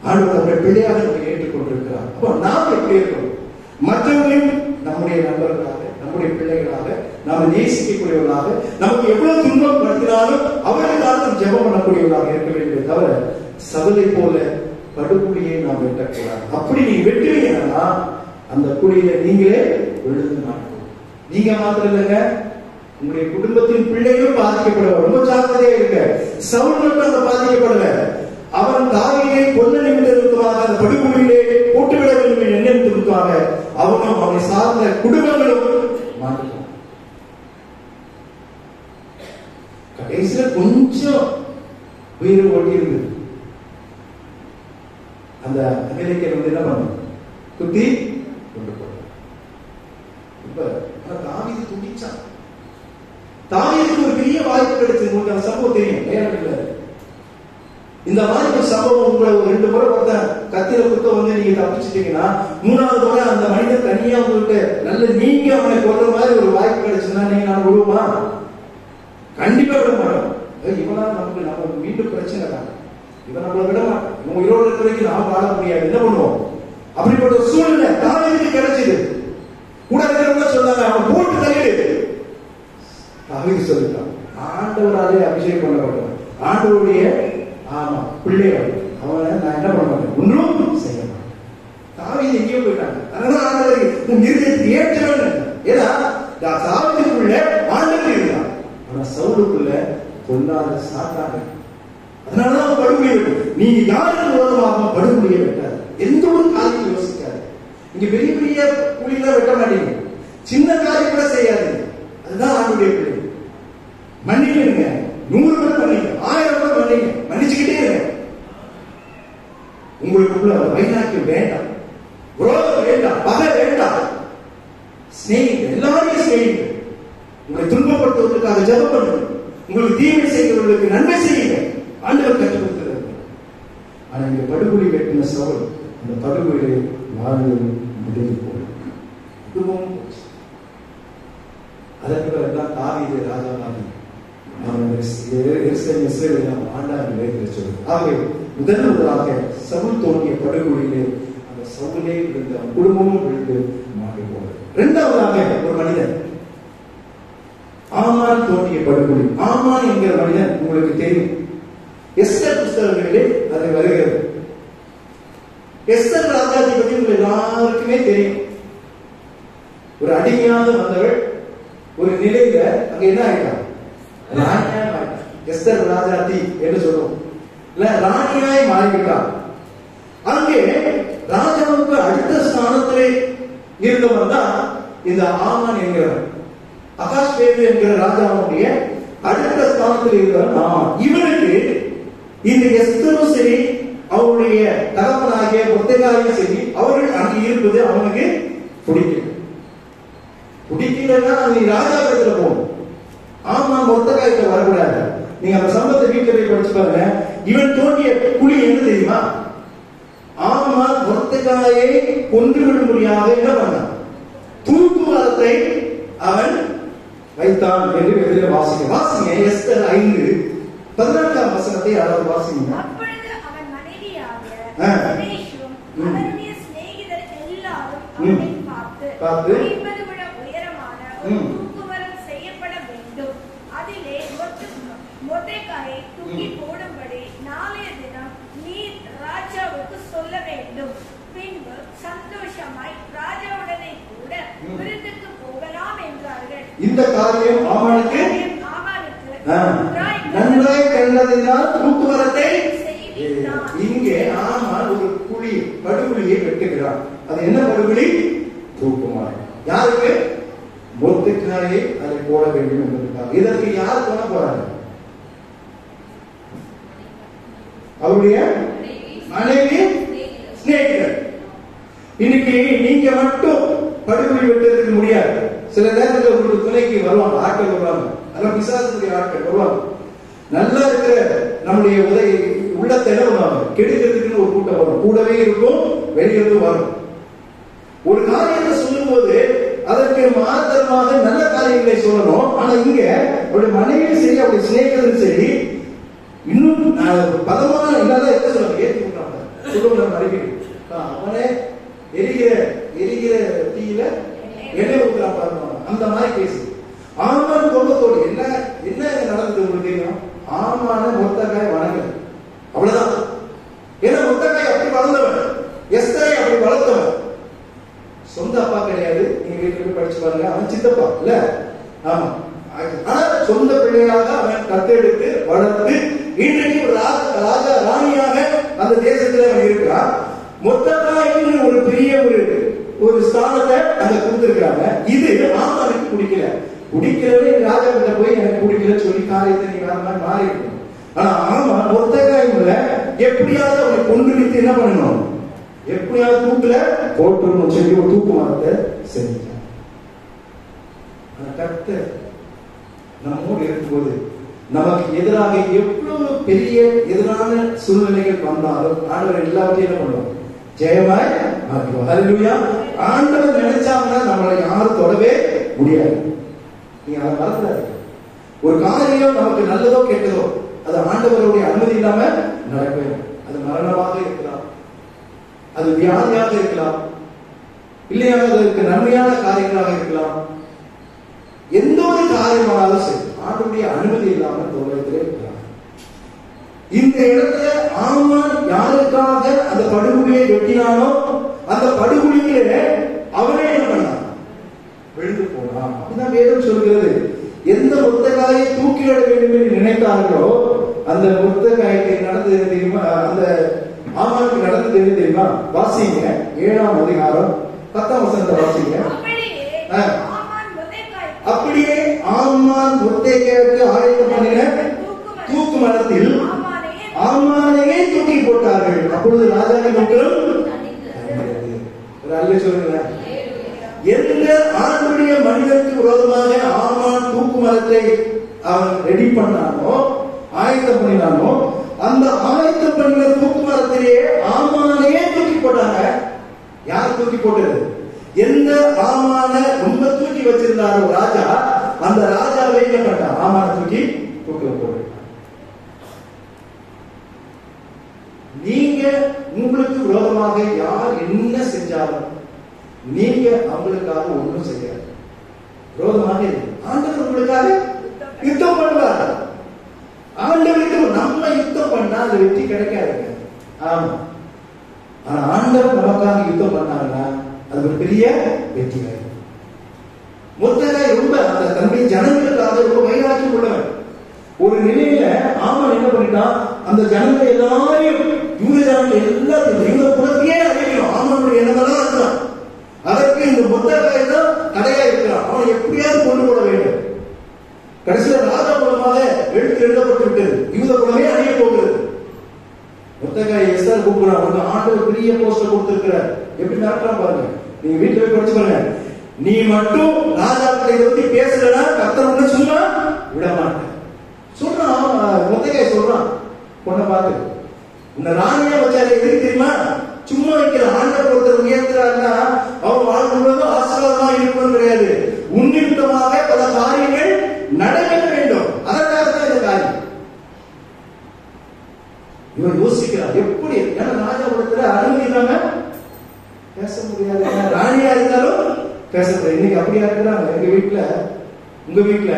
ஆண்டவர் நம்முடைய பிள்ளையாக நம்ம ஏற்றுக்கொண்டிருக்கிறார். அப்போ நாம் எப்படி இருக்கணும், மற்றவர்களையும் நம்முடைய நண்பர்களாக நம்முடைய பிள்ளைகளாக நாம் நேசிக்கக்கூடியவர்களாக, நமக்கு எவ்வளவு துன்பம் படுத்தினாலும் அவர்களுக்காக நாம் ஜெபம் பண்ணக்கூடியவர்களாக இருக்க வேண்டும். தவிர சவுலை போல படுகுழியை நாம் வெட்டக்கூடாது. அப்படி நீங்க வெட்டுவீங்கன்னா அந்த குழியில நீங்களே விழுந்து மாட்டோம். நீங்க மாத்திரம் இல்லைங்க, உங்களுடைய குடும்பத்தின் பிள்ளைகளும் பாதிக்கப்பட ரொம்ப ஜாக்கிரதையா இருக்க. சவுல் மட்டும் அந்த பாதிக்கப்படல, அவன் தாவீதை கொல்ல நிமித்தமாக அந்த படுகொலியிலே போட்டுவிட வேண்டும் என்ற நிமித்தமாக அவனும் அவனை சார்ந்த குடும்பங்களும் மாட்டினான். கடைசியில கொஞ்சம் உயிர் ஓட்டி இருந்தது. அந்த அமெரிக்கன் என்ன பண்ண குத்தி கொண்டு போனான். இப்ப தாவீது துடிச்சான். தாவீதுக்கு ஒரு பெரிய வாய்ப்பு கிடைச்சது. உங்களுக்கு அந்த சம்பவம் தெரியும், நேரம் இல்லை. இந்த மாதிரி ஒரு சம்பவம் உங்களை ஒரு 2 முறை பார்த்தா கத்திர குத்த வந்து நீங்க தப்பிச்சிட்டீங்கன்னா, 3வது முறை அந்த மனிதன் தனியா உங்கள்கிட்ட நல்ல நீங்க அவனை கொல்ற மாதிரி ஒரு வாய்ப்பு கிடைச்சுன்னா நீங்க நான் விடுவோமா? கண்டிப்பா விட மாட்டோம். இவனா நமக்கு நம்ம வீட்டு பிரச்சனை தான், இவன் நம்மளை விட மாட்டான், இவன் உயிரோடு இருக்கிற வரைக்கும் நாம் வாழ முடியாது, என்ன பண்ணுவோம்? அப்படிப்பட்ட ஒரு சூழ்நிலை தாவீதுக்கு கிடைச்சது. கூட இருக்கிறவங்க சொன்னாங்க, அவன் போட்டு தள்ளிடு. தாவீது சொல்லிட்டான், ஆண்டவராலே அபிஷேகம் பண்ணப்பட்டவன், ஆண்டவருடைய பிள்ளைகள், அவனை நான் என்ன பண்ண மாட்டேன், ஒன்றும் செய்ய மாட்டேன். தாவீது எங்கேயோ போயிட்டாங்க. அதனால ஆண்டவர் உன் இருதயத்தை ஏற்றவன். ஏன்னா தாவீதுக்குள்ள ஆண்டவர் இருந்தான், ஆனா சவுலுக்குள்ள பொல்லாத சாத்தான. அதனாலதான் படுகொலை இருக்கும். நீங்க யாருக்கு விரோதமாக படுகொலையை வெட்டாது, எந்த ஒரு காரியத்தை யோசிக்காது. நீங்க பெரிய பெரிய கூலியெல்லாம் வெட்ட மாட்டீங்க, சின்ன காரியம் கூட செய்யாது. அதுதான் ஆண்டுடைய பிள்ளை. மன்னிக்கணுங்க, 100 பேர் மன்னிங்க, 1000 பேர் மன்னிங்க, மன்னிச்சுக்கிட்டே இருங்க. உங்களுக்குள்ள வைராக்கியம் வேண்டாம், விரோதம் வேண்டாம், பகை வேண்டாம். ஸ்நேகிங்க, எல்லாரையும் ஸ்நேகிங்க. உங்களை துன்பப்படுத்துவதற்காக ஜெபம் பண்ணுங்க, உங்களுக்கு தீமை செய்கிறவர்களுக்கு நன்மை செய்யுங்க. ஆண்டவர் கற்றுக் கொடுக்கிறது. ஆனா இங்க படுகொலி வெட்டின சவுல் அந்த படுகொலியை வாழ்ந்து முடிந்து போடும். குடும்பமும் போச்சு. அதற்கு பிறகுதான் தாவீது ராஜாவாகி முதலாக சவுல் தோன்றிய படுகொலியிலே அந்த சவுலே விழுந்து அவன் குடும்பமும் விழுந்து மாறி போனது. இரண்டாவதாக ஒரு மனிதன் ஆமான் தோன்றிய படுகொலி. ஆமான் என்கிற மனிதன் உங்களுக்கு தெரியும், எஸ்தர் புஸ்தகங்களிலே அது வருகிறது. எஸ்தர் ராஜாஜி பற்றி உங்களுக்கு எல்லாருக்குமே தெரியும். ஒரு அடிமையாக வந்தவள் ஒரு நிலையில அங்க என்ன ஆயிட்டான், ராணியாய் மாறிட்டான். எஸ்தர் ராஜாத்தி என்று சொல்லுவோம் இல்ல, ராணியாய் மாறிவிட்டான். அங்கே ராஜாவுக்கு அடுத்த ஸ்தானத்திலே இருந்தவன் தான் இந்த ஆமான் என்கிறவன். அகாஷ்வேரு என்கிற ராஜாவுடைய அடுத்த ஸ்தானத்தில் இருந்தவன் ஆமான். இவனுக்கு இந்த எஸ்தரும் சரி அவருடைய தகப்பனாகிய மொர்தெகாயும் சரி அவர்கள் அங்கே இருப்பது அவனுக்கு பிடிக்கல. பிடிக்கலன்னா நீ ராஜா இடத்துல போகணும். ஆமா, மொர்தெகாய்க்கு வரக்கூடாது. நீங்க அந்த சம்பவத்தை வீட்டில் போய் படிச்சு பாருங்க. இவன் தோண்டிய குழி என்ன தெரியுமா? ஆமா, மொர்தெகாயை கொன்று விடும்படியாக என்ன பண்ணான், தூக்கு மரத்தை அவன் வைத்தான் என்று எதிரே வாசிங்க. வாசிங்க எஸ்தர் 5:14 வசனத்தை யாராவது வாசிங்க. அப்பொழுது அவன் மனைவியாகிய எரேஷும் அவனுடைய சிநேகிதர் எல்லாரும் அவனை பார்த்து 50 முழ உயரமான ஒரு தூக்குமரம் செய்யப்பட வேண்டும், அதிலே மொர்தெகாயை தூக்கி போடும்படி நாளைய தினம் நீர் ராஜாவுக்கு சொல்ல வேண்டும், பின்பு சந்தோஷமாய் ராஜாவுடனே கூட விருந்துக்கு போகலாம் என்றார்கள். இந்த காரியம் ஆமானுக்கு நன்றாய் கண்டதினால் தூக்குமரத்தை இங்கே ஆமான் ஒரு குழி படுகொலியை வெட்டுகிறான். அது என்ன படுகொலி? தூக்குமரம். யாருக்கு? மொர்தெகாயை அதை போட வேண்டும் என்பதற்காக. இதற்கு யார் போன போறாங்க? அவருடைய மனைவி சிநேகிதர். இன்னைக்கு நீங்க மட்டும் படுகொலி வெட்டுறதுக்கு முடியாது. சில நேரத்தில் உங்களுக்கு துணைக்கு வருவாங்க, ஆட்கள் வருவாங்க, அதெல்லாம் பிசாசுடைய ஆட்கள் வருவாங்க. நல்லா இருக்கிற நம்முடைய உள்ளத்தை என்ன பண்ணுவாங்க, கெடுக்கிறதுக்குன்னு ஒரு கூட்டம் வரும். கூடவே இருக்கும், வெளியிலிருந்து வரும். ஒரு காரியத்தை சொல்லும் போது அதற்கு மாத்திரமாக நல்ல காரியங்களை சொல்லணும். ஆனா இங்க அவருடைய மனைவியும் சரி அவருடைய சிநேகிதரும் சரி இன்னும் பதமான இல்லாத என்ன சொல்லுவாங்க, ஏற்றுக்கிட்டாங்க சொல்லுவாங்க. அடிக்கடி அவனே எரிகிற தீயில எண்ணெய் ஊத்துறான் பாருங்க, அந்த மாதிரி பேசு. ஆமான் கோபத்தோடு என்ன நடந்தது உங்களுக்கு தெரியும்? ஆமான மொர்தெகாய் வணங்கல, அவ்வளவுதான். ஏன்னா மொர்தெகாய் அப்படி வளர்ந்தவன், எஸ்தரை அப்படி வளர்த்தவன். சொந்த அப்பா கிடையாது. நீங்க வீட்டுல போய் படிச்சு பாருங்க, அவன் சித்தப்பா இல்ல. ஆமா, ஆனா சொந்த பிள்ளையாக அவன் கத்தெடுத்து வளர்த்து இன்றைக்கு ஒரு ராஜா ராணியாக அந்த தேசத்துல அவன் இருக்கிறான். மொர்தெகாய்க்கு ஒரு பெரிய ஒரு ஸ்தானத்தை அங்க கொடுத்திருக்காங்க. இது ஆமானுக்கு பிடிக்கலவே ராஜா கிட்ட போய் எனக்கு பிடிக்கல சொல்லி காரியத்தை நீ வேற மாதிரி மாறி இருக்கணும். ஆனா ஆமா மொர்தெகாய் எப்படியாவது அவனை கொண்டு நிறுத்தி என்ன பண்ணணும், எப்படியாவது தூக்குல போட்டுன்னு சொல்லி ஒரு தூக்கு மரத்தை செஞ்சான். கர்த்தர் நம்மோடு இருக்கும்போது நமக்கு எதிராக எவ்வளவு பெரிய எதிரான சூழ்நிலைகள் வந்தாலும் ஆண்டவர் எல்லாவற்றையும் என்ன பண்ணுவோம், ஜெயமாய் மாற்றுவோம். ஹல்லேலூயா. ஆண்டவர் நினைச்சாங்கன்னா நம்மளை யாரும் தொடவே முடியாது. நீங்க அதை மறந்துடாது. ஒரு காரியம் நமக்கு நல்லதோ கெட்டதோ அது ஆண்டவருடைய அனுமதி இல்லாம நடக்கவே. அது மரணமாக இருக்கலாம், அது வியாதியாக இருக்கலாம், இல்லையா அதற்கு நன்மையான காரியங்களாக இருக்கலாம். எந்த ஒரு காரியமானாலும் சரி ஆண்டவருடைய அனுமதி இல்லாம தோழத்திலே இருக்கலாம். இந்த இடத்துல ஆமான் யாருக்காக அந்த படுகொலியை வெட்டினானோ அந்த படுகொலியிலே அவனே என்ன பண்ணான், விழுந்து போனான். அப்படிதான் வேதம் சொல்கிறது. எந்த மொர்தெகாயை தூக்கிலிட வேண்டும் என்று நினைத்தார்களோ அந்த மொர்தெகாய்க்கு நடந்தது தெரியுமா, அந்த ஆமானுக்கு நடந்தது தெரியுமா? வாசிங்க 7ஆம் அதிகாரம் 10ஆம் வசனத்தை வாசிங்க. அப்படியே ஆமான் மொர்தெகாய்க்கு ஆயத்தம் பண்ணின தூக்கு மரத்தில் ஆமானையே தூக்கி போட்டார்கள். அப்பொழுது ராஜாவின் மக்களும் சொல்லுங்க, எந்த ஆண்டுடைய மனிதனுக்கு விரோதமாக ஆமான் தூக்கு மரத்தை அவன் ரெடி பண்ணானோ ஆயத்தம் பண்ணினானோ அந்த ஆயத்தம் பண்ணின தூக்கு மரத்திலேயே ஆமானையே தூக்கி போட்டாங்க. யார் தூக்கி போட்டது? எந்த ஆமான ரொம்ப தூக்கி வச்சிருந்தாரோ ராஜா, அந்த ராஜாவே என்ன பண்ணான்? ஆமான தூக்கி தூக்கில போட்டு. நீங்க உங்களுக்கு விரோதமாக யார் என்ன செஞ்சாலும் நீங்க அவங்களுக்காக ஒன்றும் செய்யாது. விரோதமாக ஆண்டவர் உங்களுக்காக யுத்தம் பண்ணுவார். ஆண்டவருக்கு நம்ம யுத்தம் பண்ணா அந்த வெற்றி கிடைக்காதுங்க. ஆமா, ஆனா ஆண்டவர் நமக்காக யுத்தம் பண்ணாங்கன்னா அது ஒரு பெரிய வெற்றி. மொத்தக்காய் ரொம்ப அந்த தன்னுடைய ஜனங்களுக்காக ரொம்ப வைராக்கியம் உள்ளவன். ஒரு நிலையில ஆமான் என்ன பண்ணிட்டான்? அந்த ஜனங்கள் எல்லாரையும், யூத ஜனங்கள் எல்லாத்தையும், யூத குலத்தையே அழிக்கணும். ஆமானுடைய எண்ணமெல்லாம் இருக்கிறான். அதற்கு இந்த மொத்தக்காய் தான் தடையா இருக்கிறான். அவனை எப்படியாவது கொண்டு போட வேண்டும். கடைசியில ராஜா மூலமாக எழுதப்பட்டு விட்டது. யூத குலமே அழிய போகிறது. மொத்தக்காய் எஸ்தர் கூப்பிடுறான். ஆண்டவர் பெரிய போஸ்டர் கொடுத்திருக்கிறார். எப்படி நடக்கலாம் பாருங்க. நீங்க வீட்டுல போய் படிச்சு பாருங்க. நீ மட்டும் ராஜாக்களை பத்தி பேசலன்னா கர்த்தர் உன்னை சும்மா விட மாட்டேன் சொல்றான். மொத்தக்காய் சொல்றான், பொண்ணை பார்த்து, உன்னை ராணியா வச்சாரு எதுக்கு தெரியுமா? சும்மா வைக்கிற ஆண்டவர் ஒருத்தர் உயர்த்துறாருன்னா அவன் வாழ்க்கை முழுவதும் ஆசீர்வாதமா இருக்கணும் கிடையாது. உன்னிமித்தமாக பல காரியங்கள் நடைபெற வேண்டும். அதற்காக தான் இந்த காரியம். இவன் யோசிக்கிறார் எப்படி? ஏன்னா ராஜா இடத்துல அனுமதி இல்லாம பேச முடியாது. ராணியா இருந்தாலும் பேச முடியாது. இன்னைக்கு அப்படியா இருக்கிறாங்க. எங்க வீட்டுல, உங்க வீட்டுல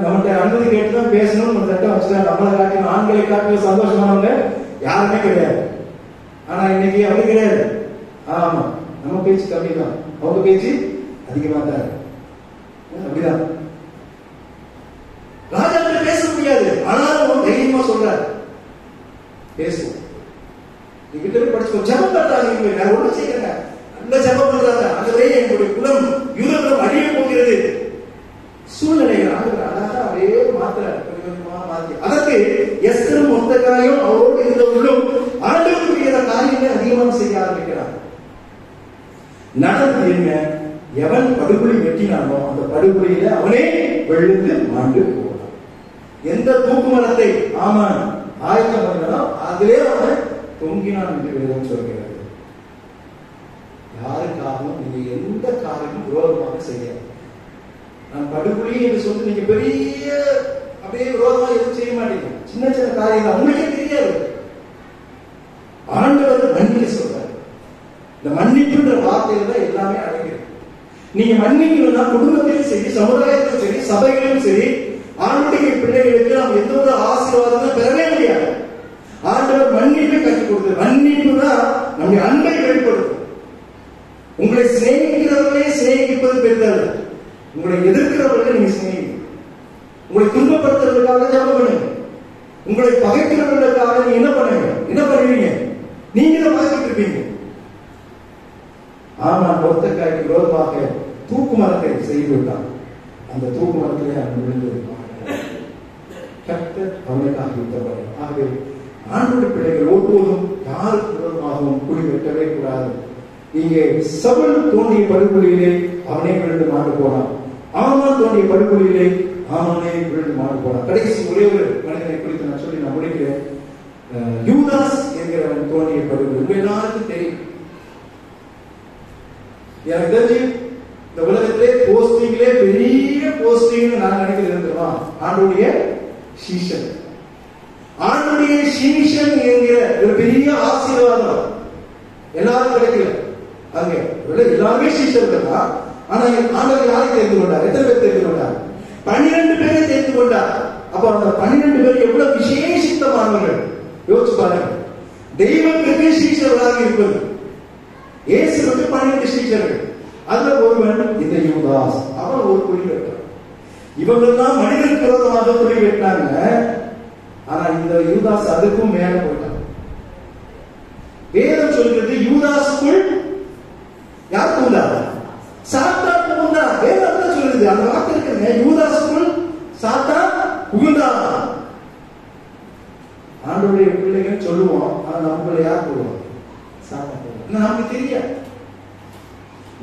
நம்மகிட்ட அனுமதி கேட்டுதான் பேசணும் ஒரு சட்டம் வச்சுதான். நம்மளை காட்டிலும் ஆண்களை காட்டிலும் சந்தோஷமானவங்க யாருமே கிடையாது. ஆனா இன்னைக்கு அப்படி கிடையாது. ஆமா, நம்ம பேச்சு கம்மி தான், அவங்க பேச்சு அதிகமா தான். அப்படிதான் ராஜா பேச முடியாது. ஆனாலும் தைரியமா சொல்றாரு, பேசுவோம். நீங்க கிட்ட போய் படிச்சு ஜபம் பண்றாங்க. நான் ஒண்ணு செய்யறேங்க, நல்ல ஜபம் பண்றாங்க. அதுவே எங்களுடைய குலம், யூத குலம் அழிய போகிறது. சூழ்நிலைகள் அழகா அப்படியே மாத்துறாரு, கொஞ்சமா மாத்தி. அதற்கு எஸ்தரும் மொர்தெகாயும் அவரோடு இருந்தவர்களும் ஆண்டவருக்குரிய காரியங்களை அதிகமாக செய்ய ஆரம்பிக்கிறார். நடந்தது என்ன? எவன் படுகொலை வெட்டினானோ அந்த படுகொலையில அவனே விழுந்து மாண்டு போனான். எந்த தூக்கு மரத்தை ஆமான் ஆயத்தம் பண்ணானோ அதிலே அவன் தொங்கினான் என்று வேதம் சொல்கிறது. யாருக்காகவும் நீங்க எந்த காரியமும் விரோதமாக செய்யாது. நான் படுகொலை என்று சொல்லி நீங்க பெரிய அப்படியே விரோதமா எதுவும் செய்ய மாட்டீங்க. சின்ன சின்ன காரியங்கள் உங்களுக்கே தெரியாது. ஆண்டவர் மன்னிக்க சொல்றாரு. இந்த மன்னிப்புன்ற வார்த்தையில தான் எல்லாமே அடங்கிருக்கு. நீங்க மன்னிக்கணும்னா குடும்பத்திலும் சரி, சமுதாயத்திலும் சரி, சபைகளிலும் சரி, ஆண்டுடைய பிள்ளைகளுக்கு நாம் எந்த ஒரு ஆசீர்வாதமும் பெறவே முடியாது. ஆண்டவர் மன்னிப்பை கற்றுக் கொடுத்து, மன்னிப்பு தான் நம்முடைய அன்பை வெளிப்படுத்தும். உங்களை சிநேகிக்கிறவர்களே சிநேகிப்பது பெரிதல்ல, உங்களை எதிர்க்கிறவர்களை நீங்க சிநேகிங்க. உங்களை துன்பப்படுத்துறதுக்காக ஜெபம் பண்ணுங்க. உங்களை பகைக்கிறவர்களுக்காக நீங்க என்ன பண்ணுங்க? என்ன பண்ணுவீங்க? நீங்க தான் பகைச்சிட்டு இருப்பீங்க. ஆனா மொர்தெகாய்க்கு விரோதமாக தூக்கு மரத்தை செய்து விட்டான். அந்த தூக்கு மரத்திலே அவன் விழுந்து கர்த்தர் அவனுக்காக யுத்தம் பண்ணார். ஆகவே ஆண்டவருடைய பிள்ளைகள் ஒருபோதும் யாருக்கு விரோதமாகவும் குழி வெட்டவே கூடாது. இங்கே சவுல் தோண்டிய படுகொலையிலே அவனே விழுந்து மாண்டு போனான். ஆமான் தோண்டிய படுகொலையிலே ஆமானே விழுந்து மாண்டு போனான். கடைசி ஒரே ஒரு மனிதனை குறித்து நான் சொல்லி நான் முடிக்கிறேன். யூதாஸ் என்கிறவன் தோண்டிய படுகொலை உங்க எல்லாருக்கும் தெரியும். எனக்கு தெரிஞ்சு இந்த உலகத்திலே போஸ்டிங்லே பெரிய போஸ்டிங் நான் நினைக்கிறது தெரியுமா? ஆண்டவருடைய சீஷன். ஆண்டவருடைய சீஷன் என்கிற ஒரு பெரிய ஆசீர்வாதம் எல்லாரும் கிடைக்கல. அங்க எல்லாருமே சீஷர்கள் தான். ஆனா ஆண்டவர் யாரை தெரிந்து கொண்டார்? எத்தனை பேர் தெரிந்து கொண்டார்? 12 பேரை தெரிந்து கொண்டார். அப்ப அந்த 12 பேர் எவ்வளவு விசேஷித்தமானவர்கள் யோசிச்சு பாருங்க. தெய்வத்திற்கு சீஷர்களாக இருப்பது. இயேசுவுக்கு 12 சீஷர்கள். அதுல ஒருவன் இந்த யூதாஸ். அவன் ஒரு குழி வெட்டான். இவர்கள் தான் மனிதனுக்கு விரோதமாக குழி வெட்டாங்க. ஆனா இந்த யூதாஸ் அதுக்கும் மேல போயிட்டான். வேதம் சொல்கிறது யூதாஸுக்குள் யார் புகுந்தார்? சாத்தான் புகுந்தான். வேதம் தான் சொல்லுது. அந்த வார்த்தை இருக்குங்க, யூதாஸுக்குள் சாத்தான் புகுந்தான். ஆண்டவருடைய பிள்ளைகள் சொல்லுவோம், ஆனா நம்மள யார் போடுவோம்? சாத்தான் போடுவோம். நமக்கு தெரியாது.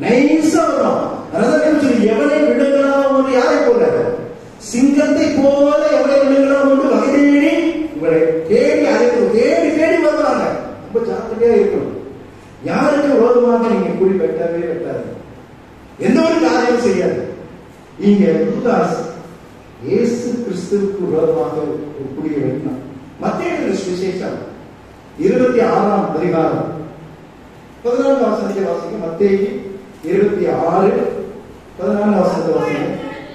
நைஸா வரும். அதான் சொல்லி எவனை விடுங்களாம் ஒன்று யாரை போல சிங்கத்தை போல எவனை விடுங்களாம் ஒன்று வகை தேடி கிறிஸ்துவுக்கு விரோதமாக ஒரு குழியை வெட்டினான். மத்தேயு சுவிசேஷம் 26ஆம் அதிகாரம் 14ஆம் வசனத்தை வாசிங்க. மத்தேயு 26 14ஆம் வசனத்தை வாசிங்க.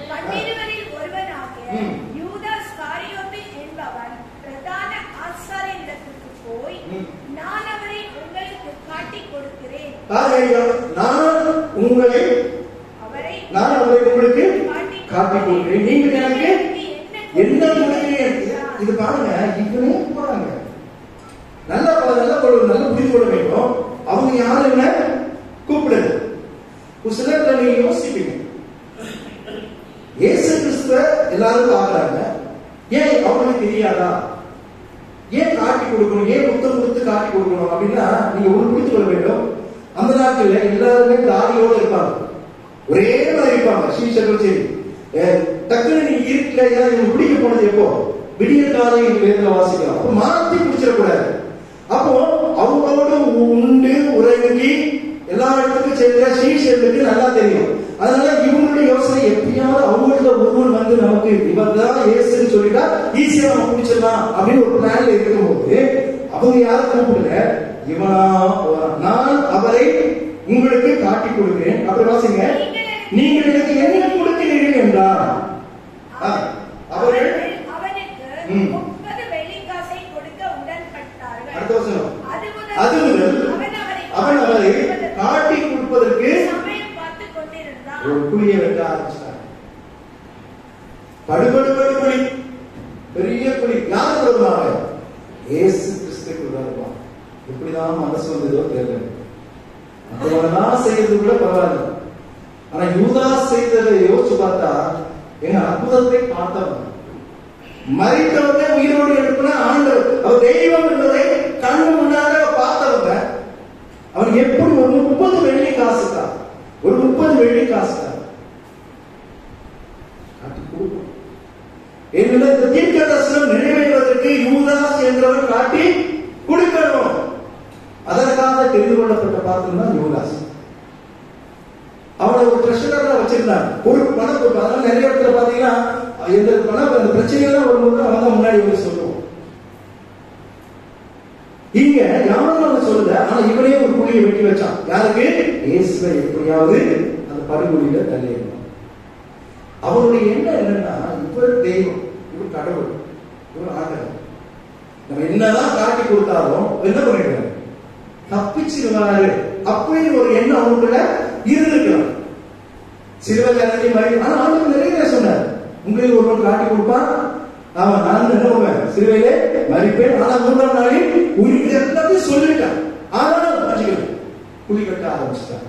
பன்னிருவரில் ஒருவனாகிய யூதாஸ் காரியோத்து என்பவன் பிரதான ஆசாரியனிடத்துக்கு போய், நான் அவரை உங்களுக்கு காட்டிக் கொடுக்கிறேன். நான் அவரை உங்களுக்கு காட்டிக் கொடுக்கிறேன். நீங்கள் எனக்கு என்ன கொடுக்கிறீர்கள்? இது பாருங்க, இவனே போறாங்க. நல்ல புரிந்து கொள்ள வேண்டும். அவங்க யாருன்னு கூப்பிடுது. ஒரு சிலர் நீங்க யோசிப்பீங்க, இயேசு கிறிஸ்துவ எல்லாரும் பாக்குறாங்க, ஏன் அவங்களுக்கு தெரியாதா? ஏன் காட்டி கொடுக்கணும்? ஏன் முத்தம் கொடுத்து காட்டி கொடுக்கணும் அப்படின்னா, நீங்க ஒன்று புரிந்து கொள்ள வேண்டும். அந்த நாட்கள்ல எல்லாருமே தாடியோட இருப்பாங்க, ஒரே மாதிரி இருப்பாங்க. சீஷர்கள் சரி, டக்குன்னு நீங்க இருக்கல, இவங்க பிடிக்க போனது எப்போ? விடிய காலையில் வாசிக்கலாம். அப்ப மாற்றி பிடிச்சிடக்கூடாது. அப்போ அவங்களோட உண்டு உறங்கி எல்லா இடத்துக்கும் செல்ற சீஷர்களுக்கு நல்லா தெரியும். அதனால இவங்களுடைய யோசனை, எப்படியாவது அவங்கள ஒருவர் வந்து நமக்கு இவர் தான் இயேசுன்னு சொல்லிட்டா ஈஸியா நம்ம பிடிச்சிடலாம் அப்படின்னு ஒரு பிளான்ல இருக்கும்போது, அவங்க யாரும் கூப்பிடல, இவனா நான் அவரை உங்களுக்கு காட்டி கொடுக்கிறேன். அப்படி வாசிங்க. நீங்கள் எனக்கு என்ன கொடுக்கிறீர்கள் என்றார். அவர்கள் அது முதல் அவன் அவரை காட்டி கொடுப்பதற்கு ஒரு குழியை வெட்ட ஆரம்பிச்சார். படுபடுபடி பெரிய குழி. யார் வருவாங்க? இயேசு கிறிஸ்துக்கு வருவாங்க. இப்படிதான் மனசு வந்ததோ தெரியல. அதெல்லாம் செய்யறது கூட பரவாயில்ல. ஆனா யூதாஸ் செய்ததை யோசிச்சு பார்த்தா, எங்க அற்புதத்தை பார்த்தவன், மரித்தவங்க உயிரோடு எழுப்பின ஆண்டவர், அவர் தெய்வம் என்பதை கண்ணு முன்னாக பார்த்தவங்க, அவன் எப்படி ஒரு 30 வெள்ளி காசுக்கா, ஒரு 30 வெள்ளி காசுக்கா காட்டி கொடுக்கும். என்னோட இந்த தீர்க்க தரிசனம் நிறைவேறுவதற்கு யூதாஸ் என்றவர் காட்டி கொடுக்கணும். அதற்காக தெரிந்து கொள்ளப்பட்ட பாத்திரம் தான் யூதாஸ். அவனை ஒரு ட்ரெஷரரா வச்சிருந்தாங்க, ஒரு பணம் கொடுப்பாங்க. அதனால நிறைய இடத்துல பாத்தீங்கன்னா இந்த பணம் அந்த பிரச்சனையெல்லாம் வரும்போது அவன் தான் முன்னாடி வந்து சொல்லுவோம். இங்க யாரும் சொல்லல, ஆனா இவனே ஒரு குழியை வெட்டி வச்சான். யாருக்கு? இயேசுவை எப்படியாவது அந்த படுகொலியில தள்ளிடணும். அவருடைய எண்ணம் என்னன்னா, இவர் தெய்வம், இவர் கடவுள், இவர் ஆண்டவர். நம்ம என்னதான் காட்டி கொடுத்தாலும் என்ன பண்ணிடுறாரு? தப்பிச்சிருவாரு அப்படின்னு ஒரு எண்ணம் அவங்களுக்குள்ள இருந்திருக்கலாம். சிலுவையில் இறங்கி மறி, ஆனா ஆண்டவர் நிறைய சொன்னார், உங்களுக்கு ஒருவன் காட்டி கொடுப்பான், அவன் நான் என்ன பண்ணுவேன்? சிலுவையிலே மறிப்பேன், ஆனா 3ஆம் நாளில் உயிர் எல்லாத்தையும் சொல்லிட்டான். ஆனாலும் மன்னிக்கல, குழி கட்ட ஆரம்பிச்சுட்டான்.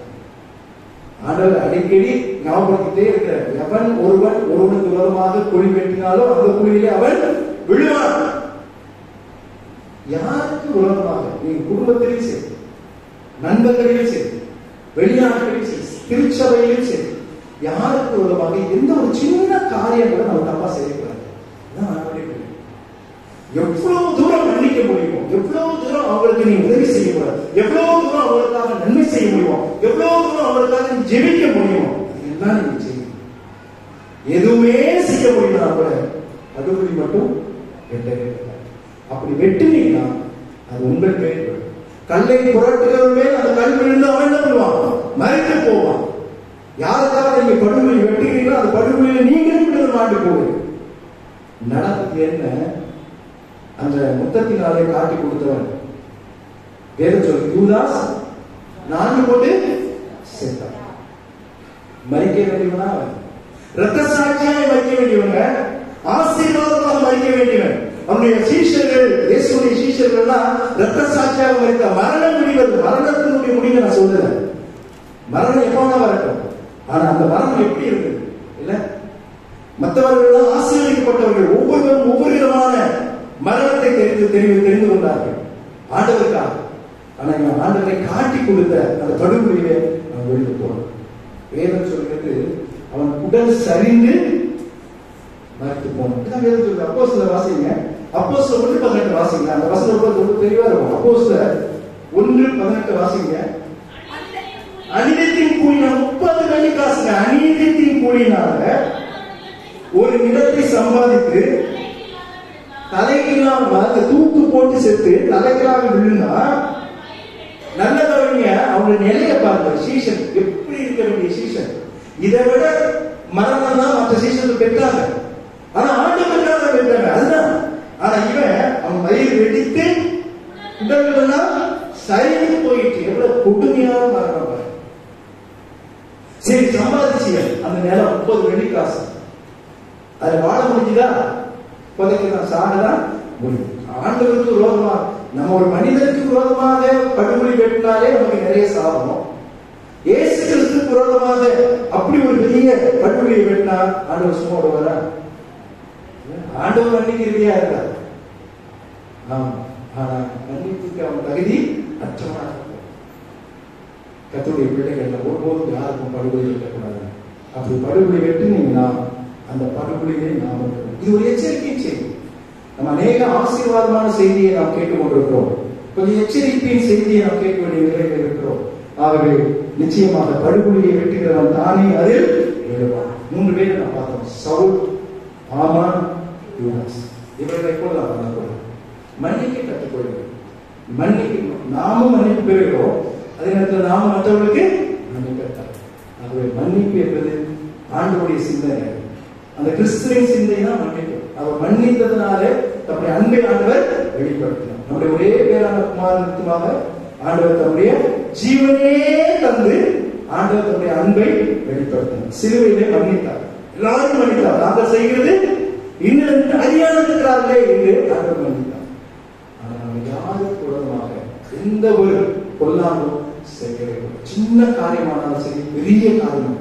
ஆண்டவர் அடிக்கடி ஞாபகப்படுத்திட்டே இருக்கிறார், எவன் ஒருவனுக்கு விரோதமாக குழி வெட்டினாலும் அந்த குழியிலே அவன் விழுவான். யாருக்கு விரோதமாக? நீங்க குடும்பத்திலையும் சரி, நண்பர்களிலும் சரி, வெளிநாடுகளிலும் சரி, திருச்சபையிலும் சரி, யாருக்கு விரோதமாக எந்த ஒரு சின்ன காரியம் கூட நம்ம தப்பா செய்யக்கூடாது. எவ்வளவு தூரம் மன்னிக்க முடியுமோ, எவ்வளவு தூரம் அவங்களுக்கு நீ உதவி செய்ய முடியும், எவ்வளவு தூரம் அவங்களுக்காக நன்மை செய்ய முடியுமோ, எவ்வளவு தூரம் அவங்களுக்காக ஜெபிக்க முடியுமோ, அதெல்லாம் நீங்க செய்யணும். எதுவுமே செய்ய முடியும்னா கூட அதுபடி மட்டும் வெட்டவே. அப்படி வெட்டினீங்கன்னா அது உங்கள் மேல் விடும். கல்லை புரட்டுகிறவன் மேல் அந்த கல் விழுந்து அவன் என்ன பண்ணுவான்? மறைத்து போவான். யாருக்காக நீங்க படுகொலை வெட்டுகிறீங்களோ அந்த படுகொலையில நீங்களும் விழுந்து மாட்டு போவீங்க. நடந்தது என்ன? அந்த முத்தத்தினாலே காட்டி கொடுத்தவன் வேறு சொல்லு, யூதாஸ் 4 போட்டு செத்தான். மறிக்க வேண்டியவனா அவன், இரத்த சாட்சியாக மறிக்க வேண்டியவங்க, ஆசீர்வாதமாக மறிக்க வேண்டியவன். அவனுடைய சீஷர்கள், இயேசுடைய சீஷர்கள்லாம் இரத்த சாட்சியாக மறித்த மரணம் முடிவது, மரணத்தினுடைய முடிவை நான் சொல்றேன். மரணம் எப்போனா வரட்டும், ஆனா அந்த மரணம் எப்படி இருக்கு இல்ல? மற்றவர்கள் ஆசீர்வதிக்கப்பட்டவர்கள் ஒவ்வொருவரும் ஒவ்வொரு விதமான மரணத்தை தெரிந்து கொண்டார்கள் ஆண்டவருக்காக. ஆனா ஆண்டவரை காட்டி கொடுத்த அந்த படுகொலையிலே அவன் வெளியே போனான். வேதம் சொல்கிறது அவன் உடல் சரிந்து மறைத்து போனான். வேதம் சொல்றது அப்போஸ்தலர் வாசிங்க, அப்போஸ்தலர் 1:18 வாசிங்க. அந்த வசனம் ரொம்ப தெளிவா இருக்கும். அப்போஸ்தலர் 1:18 வாசிங்க. அநீதியின் கூலினால 30 வெள்ளி காசுங்க, அநீதியின் கூலினால ஒரு நிலத்தை சம்பாதித்து தலைகீழாக தூக்கு போட்டு செத்து தலைகீழாக விழுந்தா, நல்ல கவனிய அவங்க நிலைய பாருங்க. சீசன் எப்படி இருக்க வேண்டிய சீசன். இதை விட மரணம் தான் மற்ற சீசன் பெற்றாங்க. ஆனா ஆண்டவருக்காக பெற்றாங்க. அதுதான். ஆனா இவன் அவன் வயிறு வெடித்து உடல்களெல்லாம் சரிந்து போயிட்டு எவ்வளவு கொடுமையான மரணம். சரி, சம்பாதிச்சிய அந்த நிலம் 30 வெள்ளிக்காசு. அது வாழ முடிஞ்சுதா? புதைக்கலாம், சாகதான் முடியும். ஆண்டவருக்கு விரோதமா, நம்ம ஒரு மனிதனுக்கு விரோதமாக படுகொலை வெட்டினாலே நமக்கு நிறைய சாபம். இயேசு கிறிஸ்துவுக்கு விரோதமாக அப்படி ஒரு பெரிய படுகொலையை வெட்டினா ஆண்டவர் சும்மா விடுவாரா? ஆண்டவர் மன்னிக்கிறதையா இருக்கார். ஆனா மன்னிப்புக்கு அவன் தகுதி அற்றவனாக. கர்த்தருடைய பிள்ளைகள் ஒருபோதும் யாருக்கும் படுகொலை வெட்டக்கூடாது. அப்படி படுகொலை வெட்டினீங்கன்னா அந்த படுகொலையை நாம் இது ஒரு எச்சரிக்கை செய்தி. நம்ம அநேக ஆசீர்வாதமான செய்தியை நாம் கேட்டுக்கொண்டிருக்கிறோம். கொஞ்சம் எச்சரிக்கையின் செய்தியை நாம் கேட்க வேண்டிய நிலையில் இருக்கிறோம். ஆகவே நிச்சயமாக படுகொலையை வெட்டுகிறவன் தானே அதில் எழுவான். 3 பேரை நாம் பார்த்தோம். சவுல், ஆமான், யூதாஸ். இவர்களை போல நாம் பண்ணக்கூடாது. மன்னிக்க கற்றுக்கொள்கிறோம். மன்னிக்கணும். நாமும் மன்னிப்பு பெறுகிறோம். அதே நேரத்தில் நாமும் மற்றவர்களுக்கு மன்னிக்க. ஆகவே மன்னிப்பு என்பது ஆண்டவருடைய சிந்தனை. அந்த கிறிஸ்துவின் சிந்தை தான் மன்னிப்பு. அவர் மன்னித்ததுனாலே தம்முடைய அன்பை ஆண்டவர் வெளிப்படுத்தினார். நம்முடைய ஒரே பேரான குமாரனுக்குமாக ஆண்டவர் தம்முடைய ஜீவனே தந்து ஆண்டவர் தம்முடைய அன்பை வெளிப்படுத்தினார். சிலுவையிலே மன்னித்தார். எல்லாரும் மன்னித்தார். நாங்கள் செய்கிறது இன்னும் அறியாதிருக்கிறார்களே என்று ஆண்டவர் மன்னித்தார். ஆனால் யாருக்கு விரோதமாக எந்த ஒரு பொல்லாங்கும் செய்கிறது. சின்ன காரியமானாலும் சரி, பெரிய காரியம்,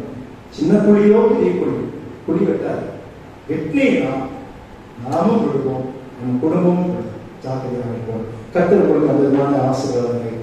சின்ன புலியோ பெரிய புலி வெட்டாது. வெட்டினா நாமும் விடுவோம், நம்ம குடும்பமும் ஜாக்கிரதையாக இருப்போம். கர்த்தர் உங்களுக்கு அந்த விதமான ஆசீர்வாதங்களை